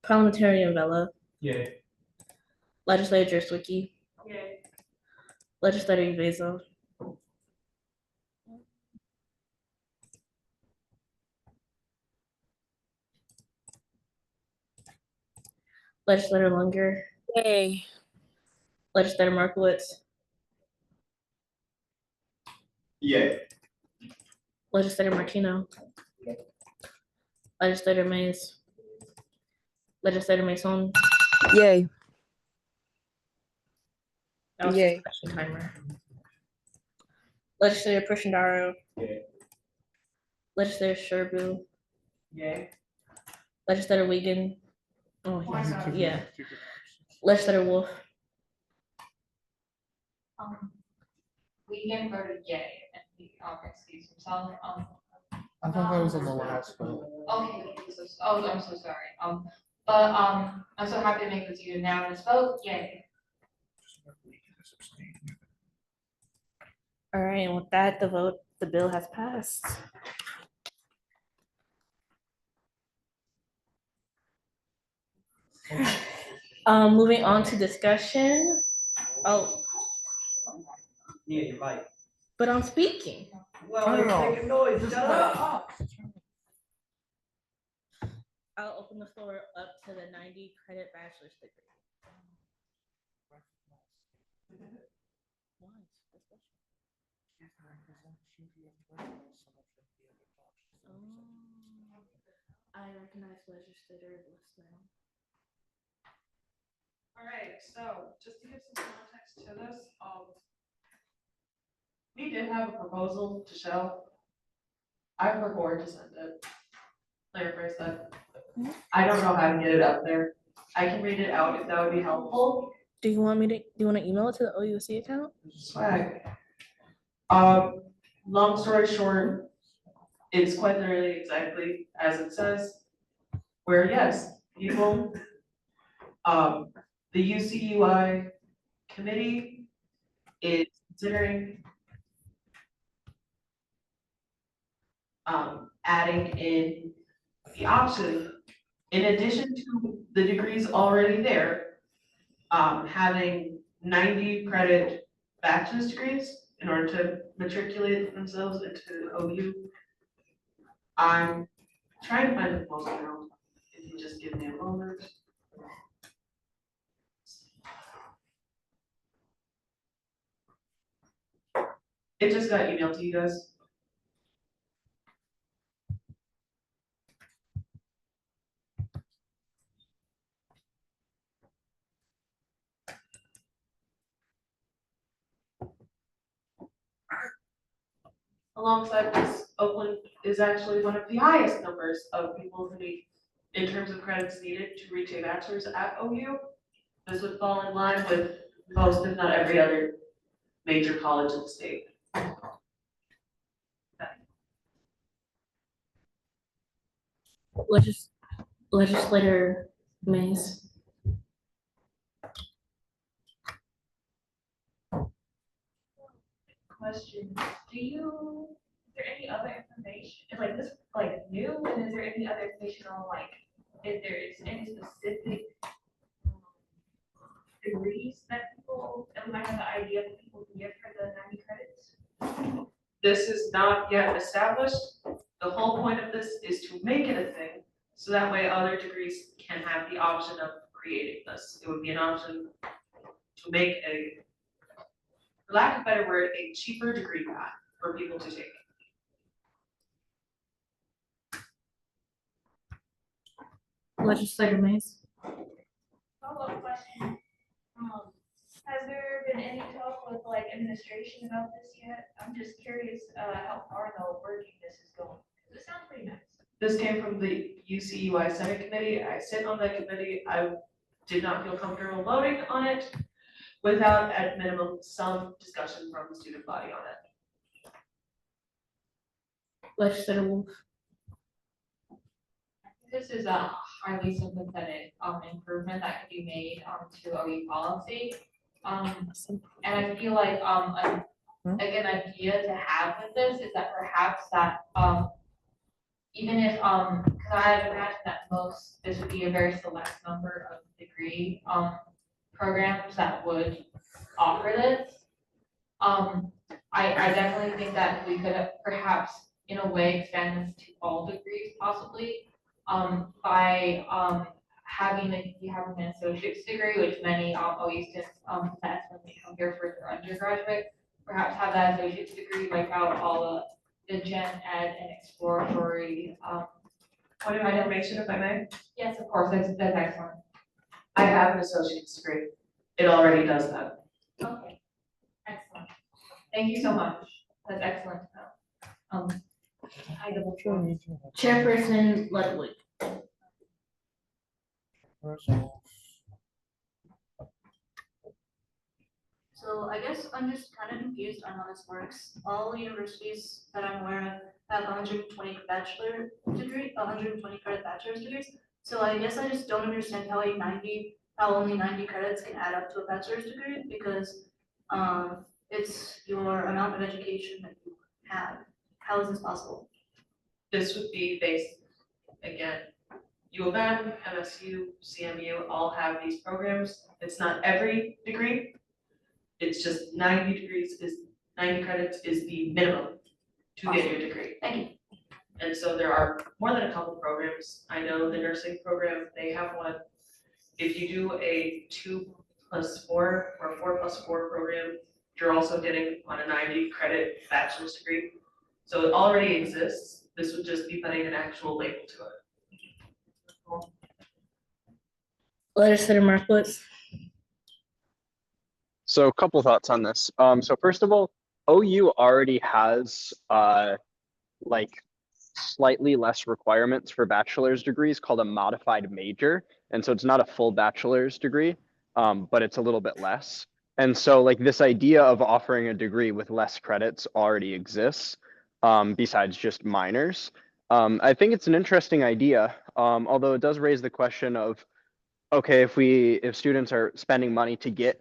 Parliamentarian Vella, Yay. Legislator Zwicky, Yay. Legislator Uvezo, Legislator Lunger, Yay. Legislator Markowitz, Yay. Legislator Martino, Legislator Mays, Legislator Mason. Yay. That was Yay. the timer. Legislator Prushandaro, Yay. Legislator Sherbu, Yay. Legislator Wiegand. Oh, Why not? yeah. Legislator Wolf, Weekend voted yay, and he excused himself, I thought that was on the last vote. okay, I'm so sorry, but, I'm so happy to make this unanimous vote, yay. all right, and with that, the bill has passed. Moving on to discussion. Oh, Yeah, you're right. but I'm speaking. Well, it's making noise, shut up. I'll open the floor up to the 90 credit bachelor's degree. I recognize Legislator Bliss now. All right, so just to give some context to this, we did have a proposal to show. I prefer to send it. Like I said, I don't know how to get it up there. I can read it out if that would be helpful. Do you want to email it to the OUC account? Swag. Long story short, it's quite literally exactly as it says, where yes, people, the UCUI committee is considering adding in the option, in addition to the degrees already there, having 90 credit bachelor's degrees in order to matriculate themselves into OU. I'm trying to find the proposal now, if you just give me a moment. It just got emailed to you guys. Alongside this, Oakland is actually one of the highest numbers of people who need, in terms of credits needed to reach a bachelor's at OU. This would fall in line with most, if not every other major college in the state. Legislator Mays. Question, is there any other information, is like this like new, and is there any other information on like, if there is any specific degrees that people, that we might have an idea that people can get for the 90 credits? This is not yet established. The whole point of this is to make it a thing, so that way other degrees can have the option of creating this. It would be an option to make a, for lack of a better word, a cheaper degree path for people to take. Legislator Mays. Follow-up question, has there been any talk with like administration about this yet? I'm just curious, how far the working this is going, because it sounds pretty nice. This came from the UCUI Senate Committee. I sit on that committee. I did not feel comfortable voting on it without at minimum some discussion from the student body on it. Legislator Wolf. This is a highly sympathetic improvement that could be made to OE policy. And I feel like like an idea to have with this is that perhaps that even if because I imagine that this would be a very select number of degree programs that would offer this. I definitely think that we could perhaps in a way expand this to all degrees possibly by having you have an associate's degree, which many OE students possess when they come here for their undergraduate. Perhaps have that associate's degree wipe out all the gen ed and exploratory. Point of information, if I may. Yes, of course, that's excellent. I have an associate's degree. It already does that. Okay, excellent. Thank you so much. That's excellent to know. Chairperson Ludwig. So I guess I'm just kind of confused on how this works. All universities that I'm aware of have 120 bachelor degree, 120 credit bachelor's degrees. So I guess I just don't understand how only 90 credits can add up to a bachelor's degree because it's your amount of education that you have. How is this possible? This would be based, again, U of M, MSU, CMU all have these programs. It's not every degree. It's just 90 credits is the minimum to get your degree. Thank you. And so there are more than a couple programs. I know the nursing program, they have one. If you do a 2+4 or 4+4 program, you're also getting on a 90 credit bachelor's degree. So it already exists. This would just be putting an actual label to it. Legislator Markowitz. So a couple thoughts on this. So first of all, OU already has like slightly less requirements for bachelor's degrees called a modified major. And so it's not a full bachelor's degree, but it's a little bit less. And so like this idea of offering a degree with less credits already exists, besides just minors. I think it's an interesting idea, although it does raise the question of, okay, if students are spending money to get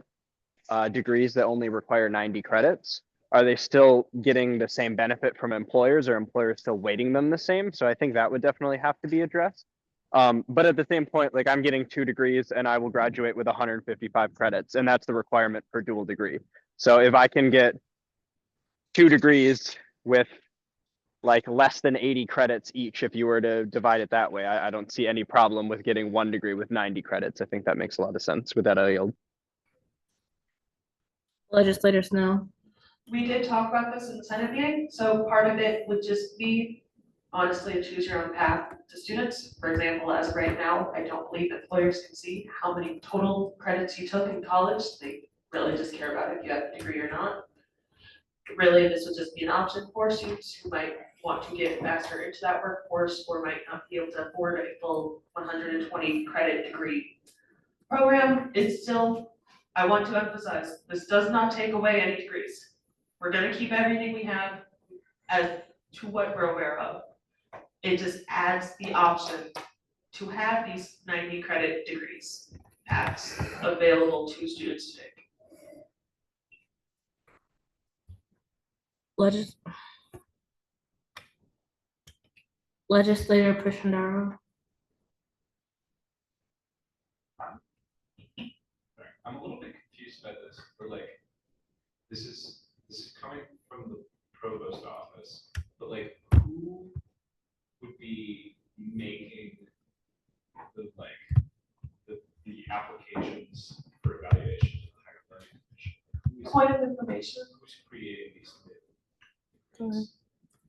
degrees that only require 90 credits, are they still getting the same benefit from employers, or employers still weighting them the same? So I think that would definitely have to be addressed. But at the same point, like I'm getting 2 degrees and I will graduate with 155 credits, and that's the requirement for dual degree. So if I can get 2 degrees with like less than 80 credits each, if you were to divide it that way, I don't see any problem with getting 1 degree with 90 credits. I think that makes a lot of sense. With that, I yield. Legislator Snow. We did talk about this in the Senate meeting, so part of it would just be honestly to choose your own path to students. For example, as of right now, I don't believe employers can see how many total credits you took in college. They really just care about if you have a degree or not. Really, this would just be an option for students who might want to get faster into that workforce or might not be able to afford a full 120 credit degree program. It's still, I want to emphasize, this does not take away any degrees. We're gonna keep everything we have as to what we're aware of. It just adds the option to have these 90 credit degrees apps available to students to take. Legislator Prashandaro. I'm a little bit confused by this. We're like, this is coming from the provost office, but like, who would be making the applications for evaluation to the higher learning commission? Point of information. Who's creating these?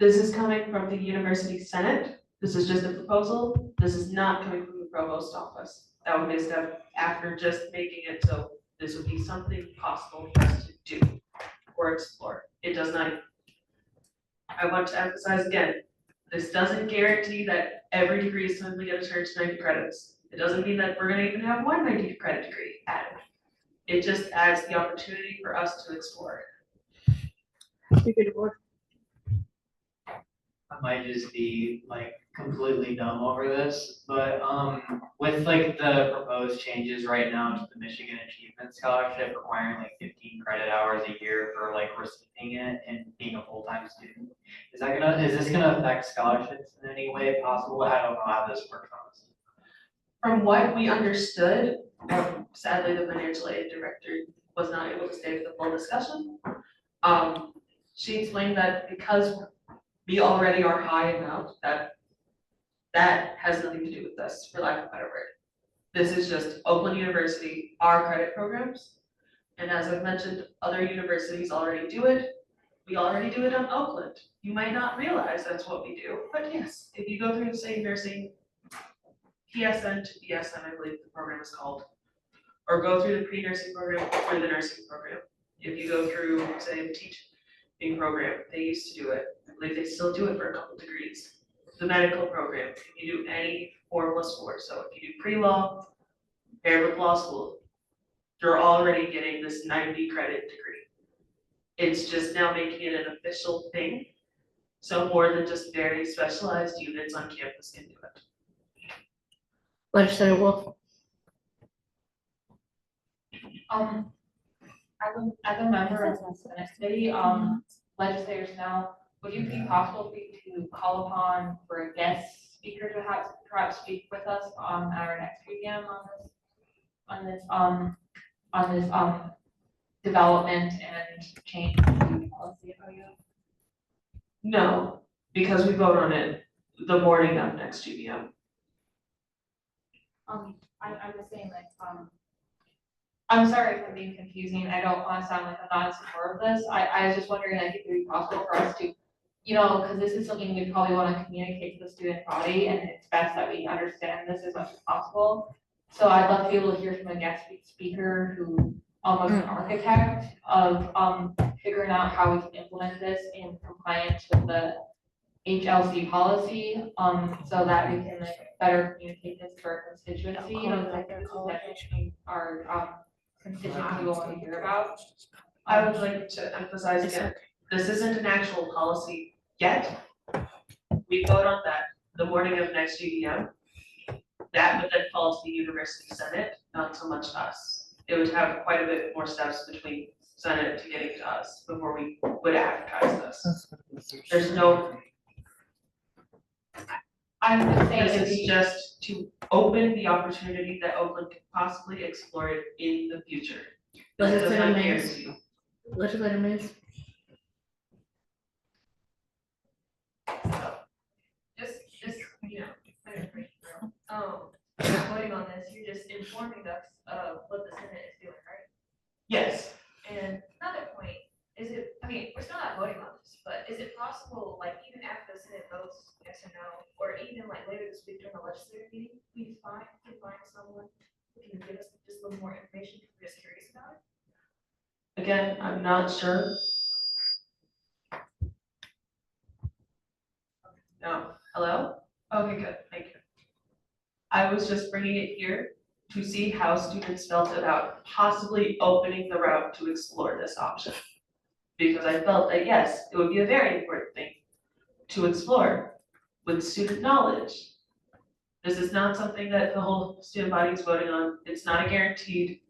This is coming from the University Senate. This is just a proposal. This is not coming from the provost office. That would be a step after just making it so this would be something possible for us to do or explore. It does not. I want to emphasize again, this doesn't guarantee that every degree is suddenly going to turn to 90 credits. It doesn't mean that we're going to even have one 90 credit degree added. It just adds the opportunity for us to explore. Speaker DeBoer. I might just be like completely dumb over this, but with like the proposed changes right now to the Michigan Achievement Scholarship requiring like 15 credit hours a year for like receiving it and being a full-time student, is this gonna affect scholarships in any way possible? I don't know how this works honestly. From what we understood, sadly, the financial aid director was not able to stay for the full discussion. She explained that because we already are high enough, that has nothing to do with this, for lack of a better word. This is just Oakland University, our credit programs. And as I've mentioned, other universities already do it. We already do it on Oakland. You might not realize that's what we do, but yes, if you go through the same nursing PSN to BSN, I believe the program is called, or go through the pre-nursing program or the nursing program. If you go through, say, the teaching program, they used to do it. I believe they still do it for a couple degrees. The medical program, if you do any 4+4, so if you do pre-law, paired with law school, you're already getting this 90 credit degree. It's just now making it an official thing. So more than just very specialized units on campus can do it. Legislator Wolf. As a member of the Senate committee, legislators now, would it be possible for you to call upon for a guest speaker to have perhaps speak with us at our next PDM on this development and change to policy of OU? No, because we vote on it the morning of next GBM. I'm just saying like, I'm sorry if I'm being confusing. I don't want to sound like I'm not in support of this. I was just wondering like if it would be possible for us to, because this is something we probably want to communicate to the student body, and it's best that we understand this as much as possible. So I'd love to be able to hear from a guest speaker who almost an architect of figuring out how we can implement this in compliance with the HLC policy, so that we can like better communicate this to our constituency. Like this is definitely our constituency we want to hear about. I would like to emphasize again, this isn't an actual policy yet. We vote on that the morning of next GDM. That would then fall to the University Senate, not so much us. It would have quite a bit more steps between Senate to getting to us before we would advertise this. There's no. I'm just saying this is just to open the opportunity that Oakland could possibly explore it in the future. This does not guarantee. Legislator Mays. Voting on this, you're just informing us of what the Senate is doing, right? Yes. And another point, we're still not voting on this, but is it possible, like, even after the Senate votes yes or no, or even like later this week during the legislative meeting, we can find someone who can give us just a little more information if we're just curious about it? Again, I'm not sure. No, hello? Okay, good, thank you. I was just bringing it here to see how students felt about possibly opening the route to explore this option. Because I felt that, yes, it would be a very important thing to explore with student knowledge. This is not something that the whole student body is voting on. It's not a guaranteed.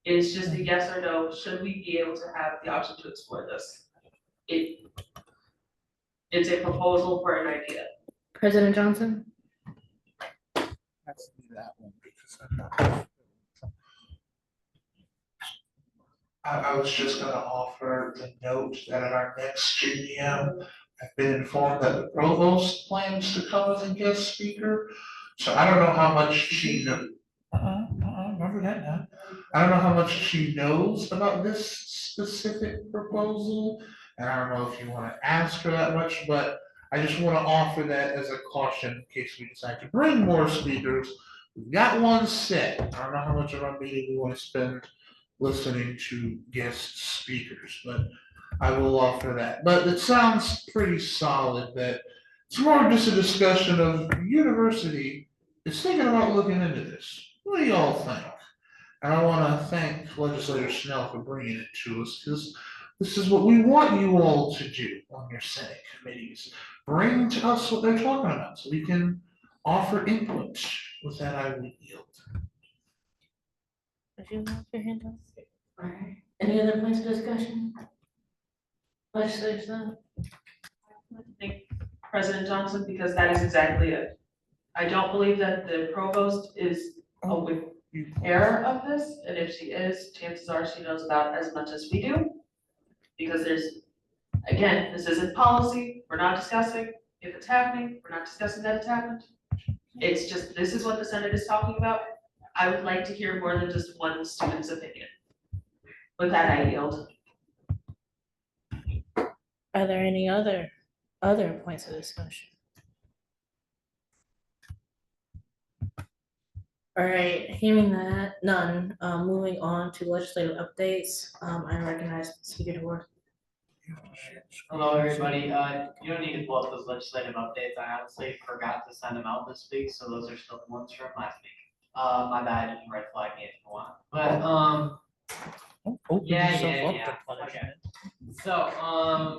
It's just a yes or no. Should we be able to have the option to explore this? It's a proposal for an idea. President Johnson. That's that one because I was just gonna offer the note that at our next GDM, I've been informed that the provost plans to come as a guest speaker. So I don't know how much she knows. Remember that now. I don't know how much she knows about this specific proposal. And I don't know if you want to ask her that much, but I just want to offer that as a caution in case we decide to bring more speakers. We've got one set. I don't know how much of our meeting we want to spend listening to guest speakers, but I will offer that. But it sounds pretty solid that it's more just a discussion of the university is thinking about looking into this. What do y'all think? And I want to thank Legislator Snell for bringing it to us because this is what we want you all to do on your Senate committees. bring to us what they're talking about, so we can offer input. With that, I will yield. Did you have your hand up? Alright, any other points of discussion? Legislative stuff? Thank President Johnson, because that is exactly it. I don't believe that the provost is aware of this, and if she is, chances are she knows about as much as we do. Because there's, again, this isn't policy, we're not discussing if it's happening, we're not discussing that it's happened. It's just, this is what the Senate is talking about. I would like to hear more than just one student's opinion. With that, I yield. Are there any other points of discussion? All right, hearing that, none, moving on to legislative updates, I recognize Speaker DeWort. Hello, everybody. You don't need to pull up those legislative updates. I honestly forgot to send them out this week, so those are still the ones from last week. My bad, you can red flag me if you want. But, yeah. Okay. So,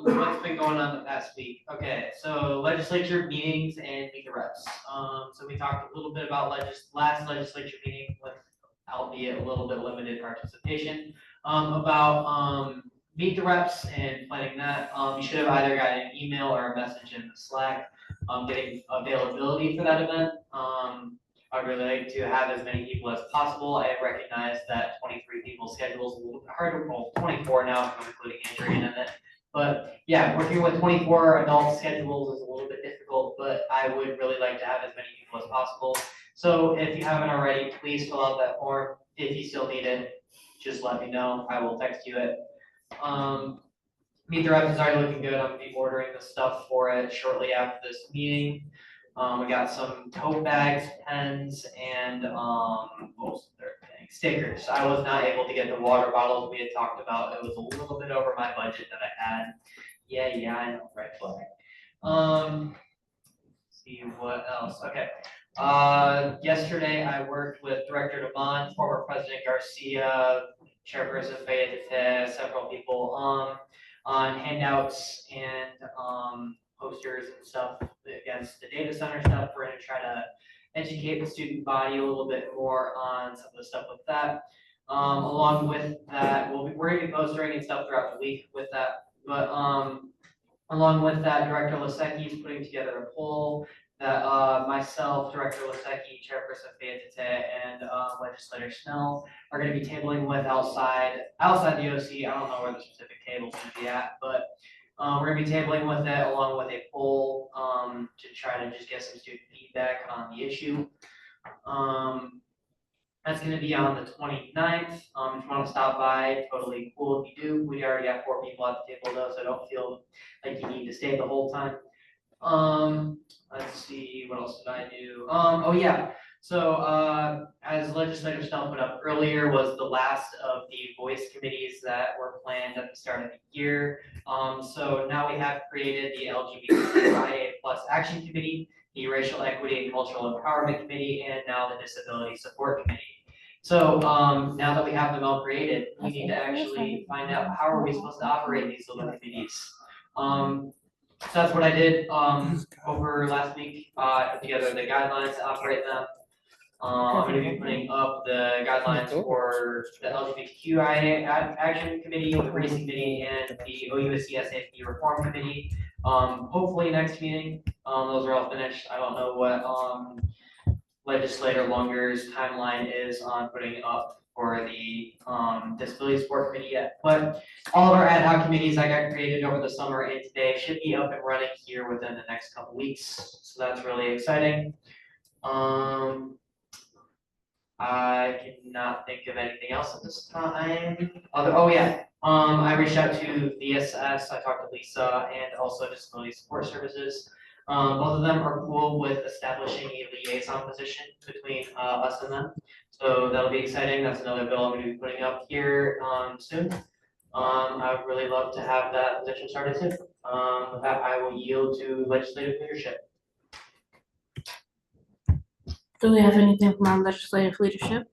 what's been going on the past week? Okay, so legislature meetings and meet the reps. So we talked a little bit about last legislature meeting with, albeit a little bit limited participation, about meet the reps and planning that. You should have either got an email or a message in the Slack, getting availability for that event. I'd really like to have as many people as possible. I recognize that 23 people's schedule is a little bit harder, well, 24 now, if I'm including Andrea in it. But yeah, working with 24 adult schedules is a little bit difficult, but I would really like to have as many people as possible. So if you haven't already, please fill out that form. If you still need it, just let me know. I will text you it. Meet the reps is already looking good. I'm gonna be ordering the stuff for it shortly after this meeting. We got some tote bags, pens, and what was the third thing? Stickers. I was not able to get the water bottles we had talked about. It was a little bit over my budget that I had. Yeah, I know, red flag. See what else. Okay. Yesterday I worked with Director Devon, former President Garcia, Chairperson Fayette, several people on handouts and posters and stuff against the data center stuff. We're gonna try to educate the student body a little bit more on some of the stuff with that. Along with that, we're gonna be posting and stuff throughout the week with that. But along with that, Director Lasecki is putting together a poll that myself, Director Lasecki, Chairperson Fayette, and Legislator Snell are going to be tabling with outside the OC. I don't know where the specific table's going to be at, but we're going to be tabling with it along with a poll to try to just get some student feedback on the issue. That's going to be on the 29th. If you want to stop by, totally cool if you do. We already have 4 people at the table though, so don't feel like you need to stay the whole time. Let's see, what else did I do? Oh yeah, so as Legislator Snell put up earlier, was the last of the voice committees that were planned at the start of the year. So now we have created the LGBTQIA+ Action Committee, the Racial Equity and Cultural Empowerment Committee, and now the Disability Support Committee. So now that we have them all created, we need to actually find out how are we supposed to operate these little committees. So that's what I did over last week, put together the guidelines to operate them. I'm gonna be putting up the guidelines for the LGBTQIA Action Committee, the Race Committee, and the OUSC SAFE Reform Committee. Hopefully next meeting, those are all finished. I don't know what Legislator Lunger's timeline is on putting up for the Disability Support Committee yet, but all of our ad hoc committees I got created over the summer and today should be up and running here within the next couple weeks, so that's really exciting. I cannot think of anything else at this time. I reached out to VSS, I talked to Lisa, and also Disability Support Services. Both of them are cool with establishing a liaison position between us and them. So that'll be exciting. That's another bill I'm going to be putting up here soon. I would really love to have that position started soon. With that, I will yield to legislative leadership. Do we have anything from our legislative leadership?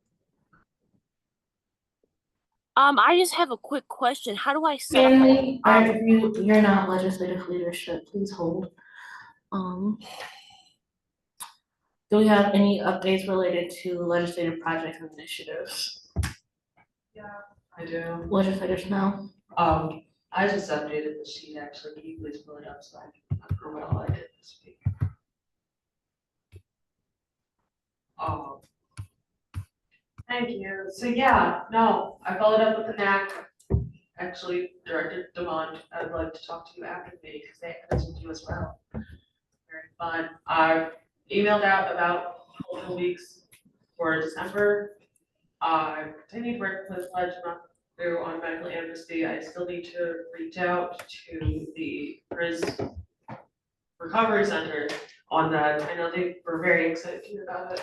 I just have a quick question. How do I set Stanley, you're not legislative leadership. Please hold. Do we have any updates related to legislative projects and initiatives? Yeah, I do. Legislators now? I just updated the sheet actually. Can you please pull it up so I can remember what all I did this week? Thank you. So yeah, no, I followed up with the NAC. Actually, Director Demond, I'd like to talk to you after the meeting because they had this with you as well. Very fun. I emailed out about cultural weeks for December. I continued working with Pledge through on medical amnesty. I still need to reach out to the PRIS Recovery Center on that. I know they were very excited to hear about it.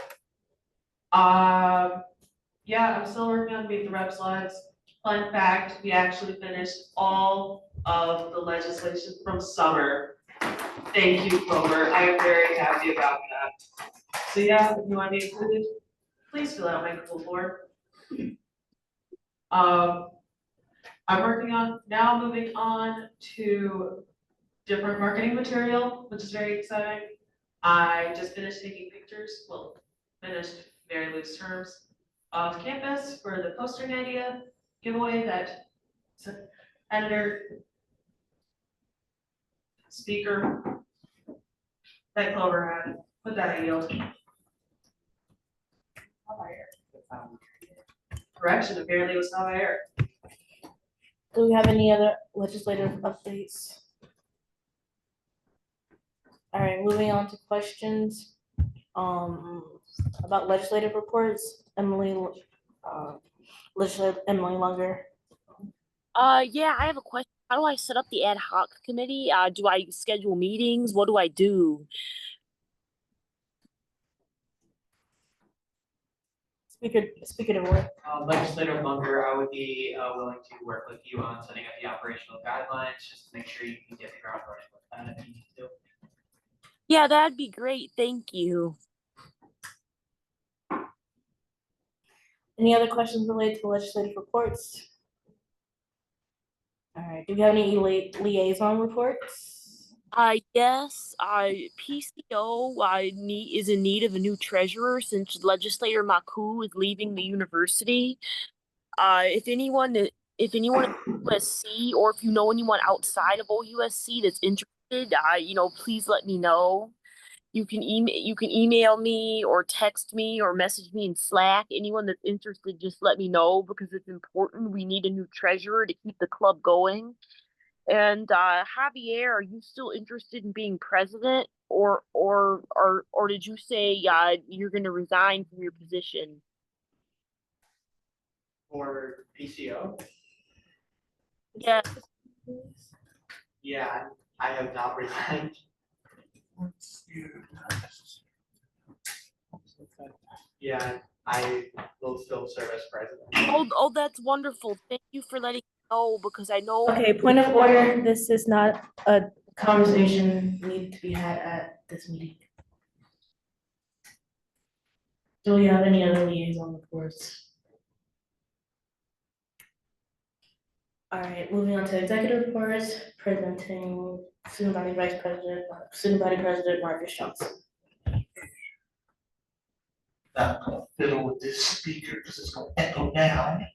Yeah, I'm still working on Meet the Rep slides. Fun fact, we actually finished all of the legislation from summer. Thank you, Clover. I am very happy about that. So yeah, if you want to be included, please fill out my Google form. I'm working on, now moving on to different marketing material, which is very exciting. I just finished taking pictures, well, finished very loose terms, of campus for the posting idea giveaway that editor, speaker, that Clover had, put that at yield. Correction, apparently it was not air. Do we have any other legislative updates? All right, moving on to questions about legislative reports. Legislative Emily Lunger. Yeah, I have a question. How do I set up the ad hoc committee? Do I schedule meetings? What do I do? Speaker DeVore. Legislator Munger, I would be willing to work with you on setting up the operational guidelines, just to make sure you can get the ground running with that if you need to. Yeah, that'd be great. Thank you. Any other questions related to legislative reports? All right, do we have any liaison reports? Yes, PCO is in need of a new treasurer since legislator Maku is leaving the university. If anyone at USC or if you know anyone outside of OUSC that's interested, please let me know. You can email me or text me or message me in Slack. Anyone that's interested, just let me know because it's important. We need a new treasurer to keep the club going. And Javier, are you still interested in being president, or did you say you're going to resign from your position? For PCO? Yeah. Yeah, I have not resigned. Yeah, I will still serve as president. Oh, that's wonderful. Thank you for letting me know because I know. Okay, point of order. This is not a conversation needed to be had at this meeting. Do we have any other liaison reports? All right, moving on to executive reports, presenting Student Body Vice President, Student Body President Marcus Johnson. Not gonna fiddle with this speaker because it's gonna echo down.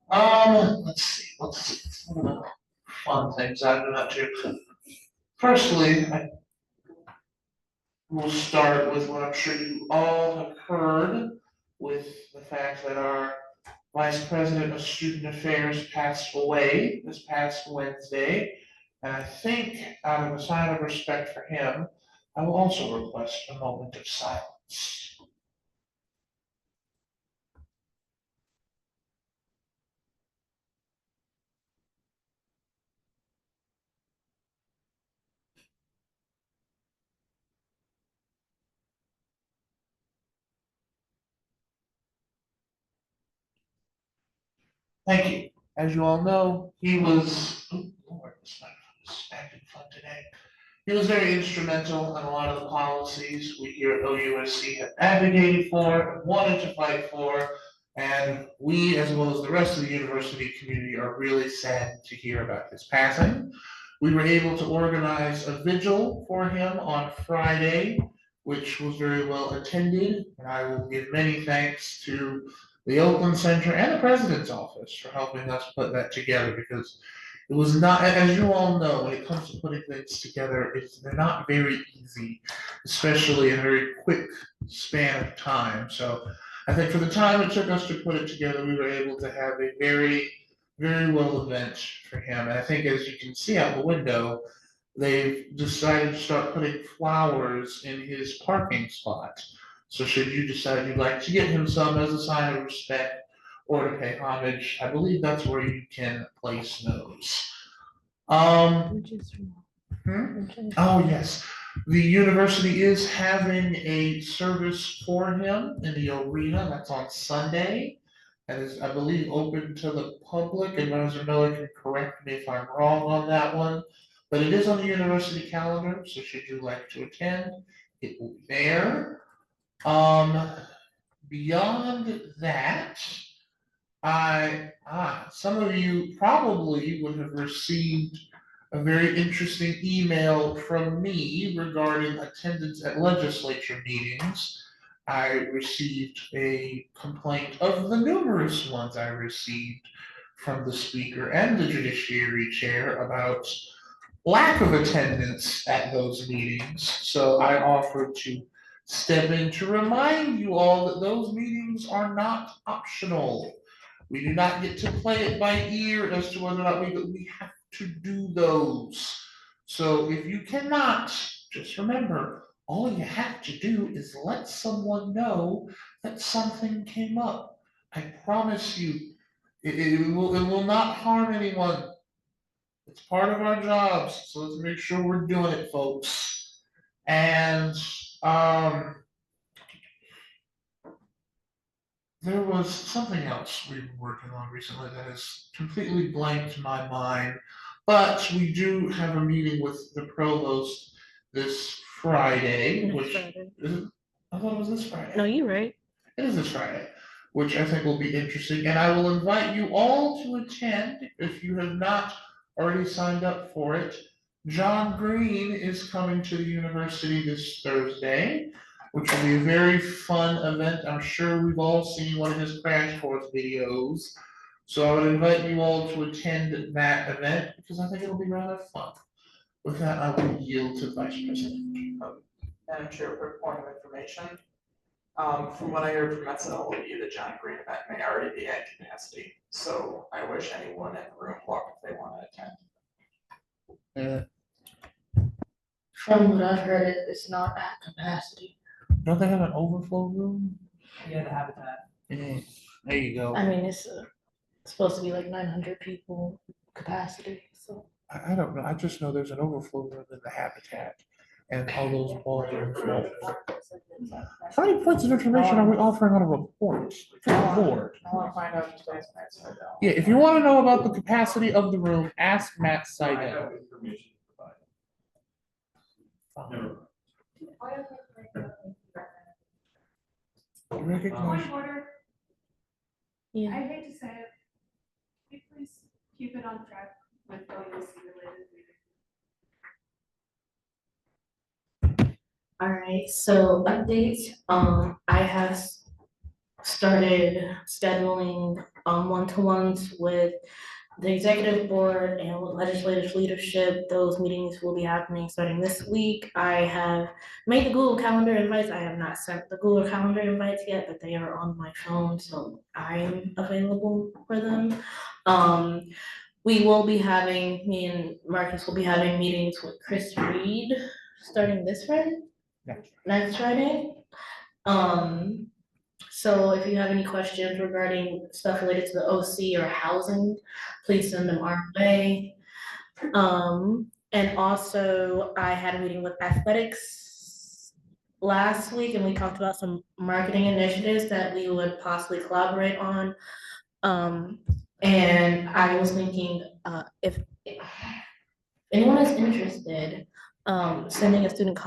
Let's see, what's one of the fun things I've been up to. Firstly, I will start with what I'm sure you all have heard with the fact that our Vice President of Student Affairs passed away this past Wednesday. And I think out of a sign of respect for him, I will also request a moment of silence. Thank you. As you all know, he was, oh Lord, this microphone is acting fun today. He was very instrumental in a lot of the policies we here at OUSC have advocated for, and wanted to fight for, and we, as well as the rest of the university community, are really sad to hear about his passing. We were able to organize a vigil for him on Friday, which was very well attended. And I will give many thanks to the Oakland Center and the President's Office for helping us put that together, because it was not, as you all know, when it comes to putting things together, they're not very easy, especially in a very quick span of time. So I think for the time it took us to put it together, we were able to have a very, very well event for him. And I think, as you can see out the window, they've decided to start putting flowers in his parking spot. So should you decide you'd like to get him some as a sign of respect or to pay homage, I believe that's where you can place those. Oh, yes. The university is having a service for him in the arena. That's on Sunday. That is, I believe, open to the public, and Mr. Miller can correct me if I'm wrong on that one. But it is on the university calendar, so should you like to attend, it will be there. Beyond that, some of you probably would have received a very interesting email from me regarding attendance at legislature meetings. I received a complaint of the numerous ones I received from the speaker and the judiciary chair about lack of attendance at those meetings. So I offered to step in to remind you all that those meetings are not optional. We do not get to play it by ear as to whether or not we have to do those. So if you cannot, just remember, all you have to do is let someone know that something came up. I promise you, it will not harm anyone. It's part of our jobs, so let's make sure we're doing it, folks. And there was something else we were working on recently that has completely blanked my mind, but we do have a meeting with the provost this Friday, Next which Friday. is it? I thought it was this Friday. No, you're right. It is this Friday, which I think will be interesting, and I will invite you all to attend if you have not already signed up for it. John Green is coming to the university this Thursday, which will be a very fun event. I'm sure we've all seen one of his crash course videos. So I would invite you all to attend that event because I think it'll be rather fun. With that, I will yield to Vice President. Madam Chair, quick point of information. From what I heard from SLE, the John Green event may already be at capacity. So I wish anyone in the room luck if they want to attend. From what I've heard, it's not at capacity. Don't they have an overflow room? Yeah, the Habitat. There you go. I mean, it's supposed to be like 900 people capacity, so. I don't know. I just know there's an overflow room in the Habitat and all those balls are full. How many points of information are we offering on a report? Good Lord. I want to find out if there's an Yeah, if you want to know about the capacity of the room, ask Matt I Seidel. have information to provide. Never mind. Recognize- Point of order. Yeah. I hate to say it. Can you please keep it on track with OUC related meetings? All right, so updates, I have started scheduling, one-to-ones with the executive board and with legislative leadership. Those meetings will be happening starting this week. I have made the Google Calendar invites. I have not sent the Google Calendar invites yet, but they are on my phone, so I'm available for them. We will be having, me and Marcus will be having meetings with Chris Reed starting this Friday? Next Friday. So if you have any questions regarding stuff related to the OC or housing, please send them our way. And also I had a meeting with athletics last week and we talked about some marketing initiatives that we would possibly collaborate on. And I was thinking, if anyone is interested, sending a student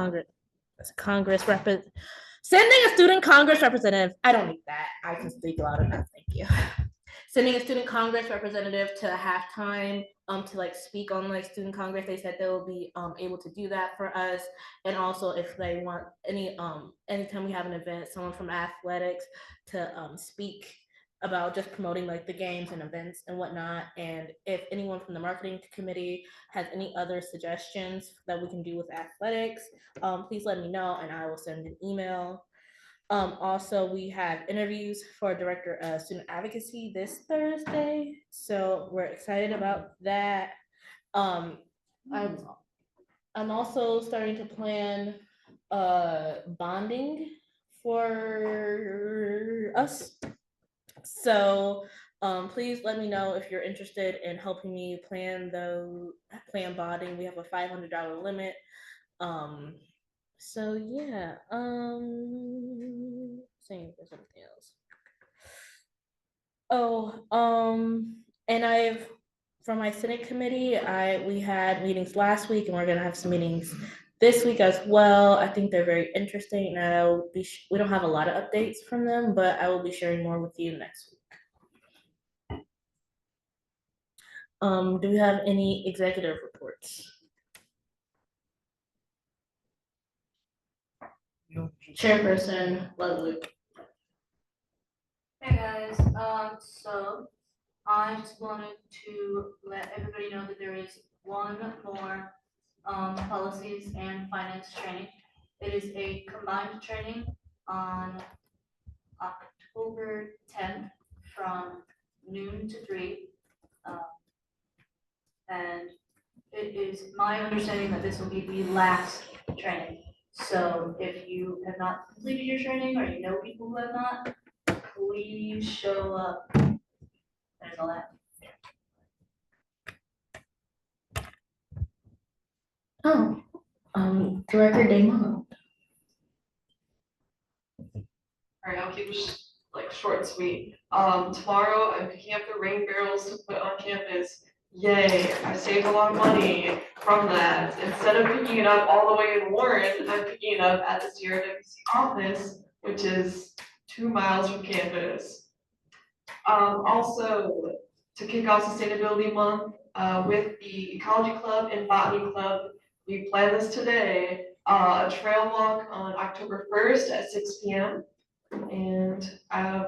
sending a student Congress representative, I don't need that, I can speak loud enough, thank you. Sending a student Congress representative to halftime to like speak on like student congress. They said they will be able to do that for us. And also if they want anytime we have an event, someone from athletics to speak about just promoting like the games and events and whatnot. And if anyone from the marketing committee has any other suggestions that we can do with athletics, please let me know and I will send an email. Also, we have interviews for director of student advocacy this Thursday, so we're excited about that. I'm also starting to plan bonding for us. So please let me know if you're interested in helping me plan bonding. We have a $500 limit. So yeah, saying for something else. And for my Senate committee, we had meetings last week and we're gonna have some meetings this week as well. I think they're very interesting and we don't have a lot of updates from them, but I will be sharing more with you next week. Do we have any executive reports? Chairperson Leslie. Hey guys, so I just wanted to let everybody know that there is one more policies and finance training. It is a combined training on October 10th from noon to 3. And it is my understanding that this will be the last training. So if you have not completed your training or you know people who have not, please show up. There's all that. Director Damon. All right, I'll keep it like short and sweet. Tomorrow I'm picking up the rain barrels to put on campus. Yay, I saved a lot of money from that. Instead of picking it up all the way in Warren, I'm picking it up at the CRWC office, which is 2 miles from campus. Also, to kick off Sustainability Month, with the Ecology Club and Botany Club, we planned this today, a trail walk on October 1st at 6 p.m. And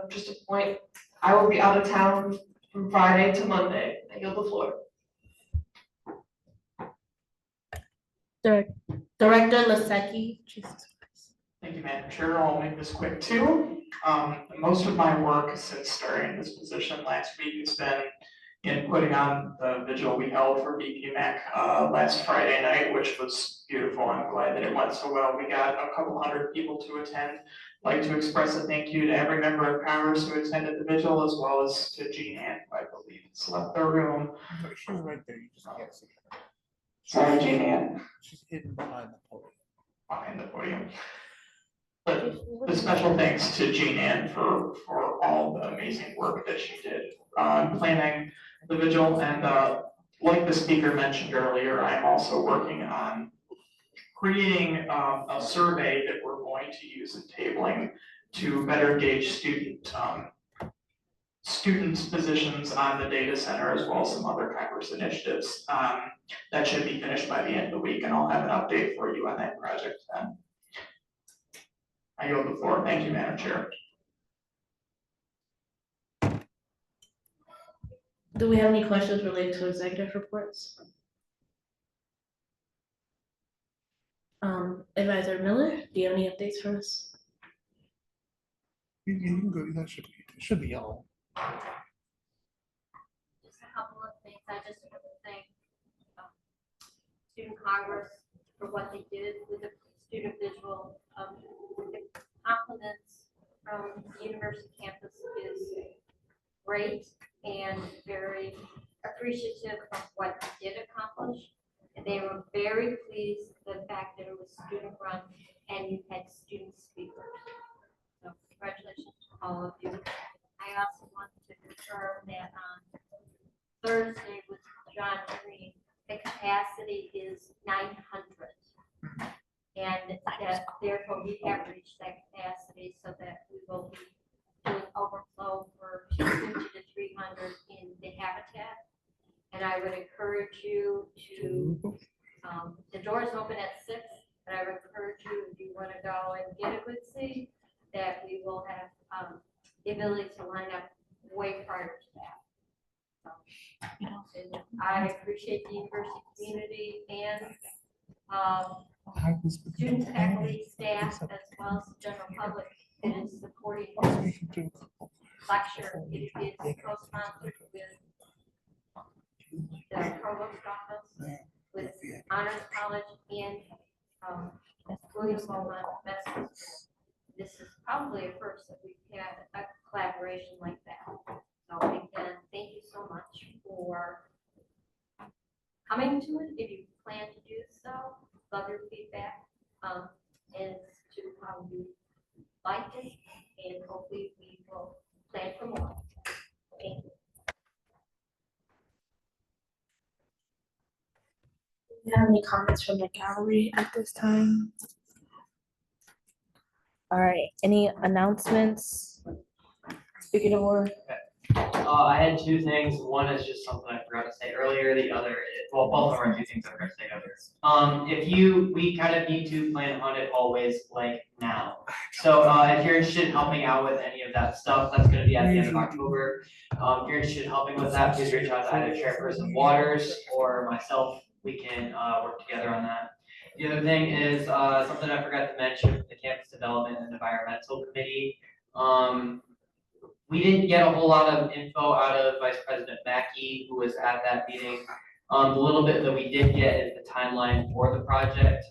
just a point, I will be out of town from Friday to Monday. I yield the floor. Director Lasecki. Thank you, Madam Chair. I'll make this quick too. Most of my work since starting this position last week has been in putting on the vigil we held for VPMAC last Friday night, which was beautiful. I'm glad that it went so well. We got a couple hundred people to attend. I'd like to express a thank you to every member of Congress who attended the vigil, as well as to Jean Ann, who I believe has left the room. She's right there, you just can't see her. Sorry, Jean Ann. She's hidden behind the podium. Behind the podium. But a special thanks to Jean Ann for all the amazing work that she did planning the vigil. And like the speaker mentioned earlier, I'm also working on creating a survey that we're going to use in tabling to better gauge students' positions on the data center, as well as some other Congress initiatives. That should be finished by the end of the week, and I'll have an update for you on that project then. I yield the floor. Thank you, Madam Chair. Do we have any questions related to executive reports? Advisor Miller, do you have any updates for us? You can go, that should be all. Just a couple of things. I just want to thank Student Congress for what they did with the student visual. The compliments from the university campus is great and very appreciative of what they did accomplish. And they were very pleased with the fact that it was student run and you had student speakers. So congratulations to all of you. I also want to confirm that on Thursday with John Green, the capacity is 900. And that therefore we have reached that capacity so that we will be doing overflow for 250 to 300 in the habitat. And I would encourage encourage you to, the doors open at 6, but I would encourage you, if you want to go and get a good seat, that we will have the ability to line up way prior to that. So, I appreciate the university community and students, faculty, staff, as well as the general public that is supporting this lecture. It is co-sponsored with the provost office, with Honors College and William Beaumont Medical School. This is probably a first that we've had a collaboration like that. So again, thank you so much for coming to it. If you plan to do so, love your feedback as to how you liked it, and hopefully we will plan for more. Thank you. Do you have any comments from the gallery at this time? All right, any announcements? Speaking of work. I had two things. One is just something I forgot to say earlier. The other is, well, both of them are two things I forgot to say earlier. We kind of need to plan haunted hallways like now. So if you're interested in helping out with any of that stuff, that's gonna be at the end of October. If you're interested in helping with that, please reach out to either Chairperson Waters or myself. We can work together on that. The other thing is something I forgot to mention, the Campus Development and Environmental Committee. We didn't get a whole lot of info out of Vice President Mackey, who was at that meeting. The little bit that we did get is the timeline for the project.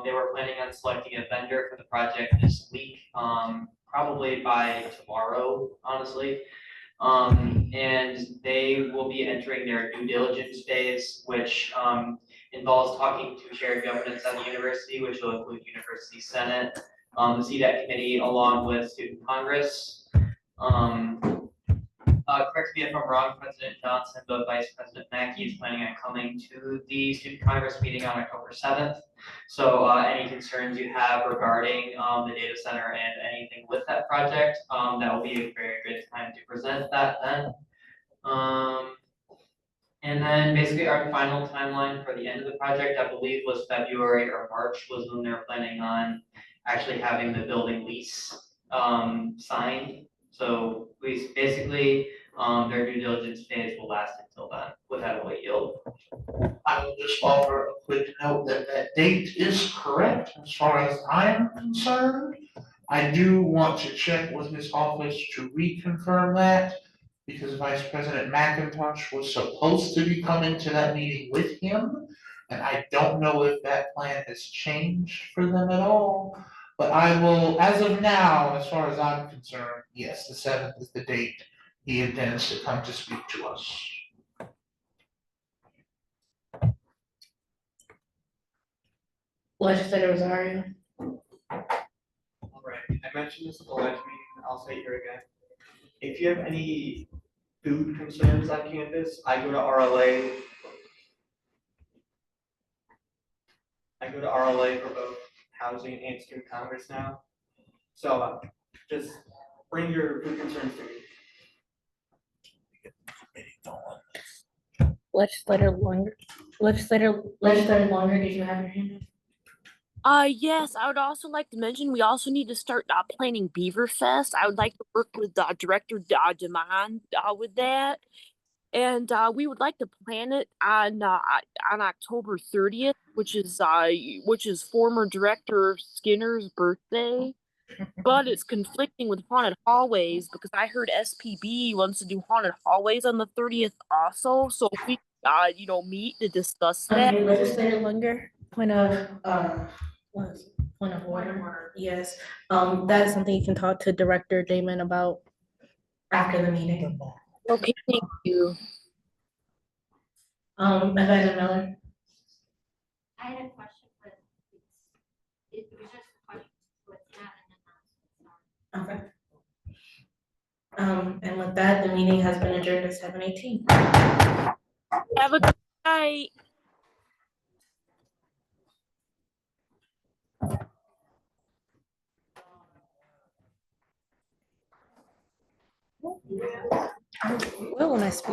They were planning on selecting a vendor for the project this week, probably by tomorrow, honestly. And they will be entering their due diligence phase, which involves talking to shared governance at the university, which will include University Senate, the CDAC committee, along with Student Congress. Correct me if I'm wrong, President Johnson, but Vice President Mackey is planning on coming to the Student Congress meeting on October 7th. So any concerns you have regarding the data center and anything with that project, that will be a very good time to present that then. And then basically our final timeline for the end of the project, I believe, was February or March was when they're planning on actually having the building lease signed. So we basically, their due diligence phase will last until then. With that, I'll yield. I will just offer a quick note that that date is correct as far as I am concerned. I do want to check with his office to reconfirm that, because Vice President McIntosh was supposed to be coming to that meeting with him. And I don't know if that plan has changed for them at all. But I will, as of now, as far as I'm concerned, yes, the 7th is the date he intends to come to speak to us. Legislator Rosario. All right, I mentioned this at the last meeting, I'll say it here again. If you have any food concerns on campus, I go to RLA. I go to RLA for both housing and student congress now. So just bring your food concerns to me. Legislator Longer, did you have your hand up? Yes, I would also like to mention, we also need to start planning Beaver Fest. I would like to work with Director Demond with that. And we would like to plan it on October 30th, which is former Director Skinner's birthday. But it's conflicting with haunted hallways because I heard SPB wants to do haunted hallways on the 30th also. So if we meet to discuss that. Okay, Legislator Lunger, point of order. Yes, that is something you can talk to Director Damon about after the meeting. Okay, thank you. Advisor Miller. I had a question, but it was just a question, so it's not an announcement. Okay. And with that, the meeting has been adjourned at 7:18. Have a good night. Well, when I speak.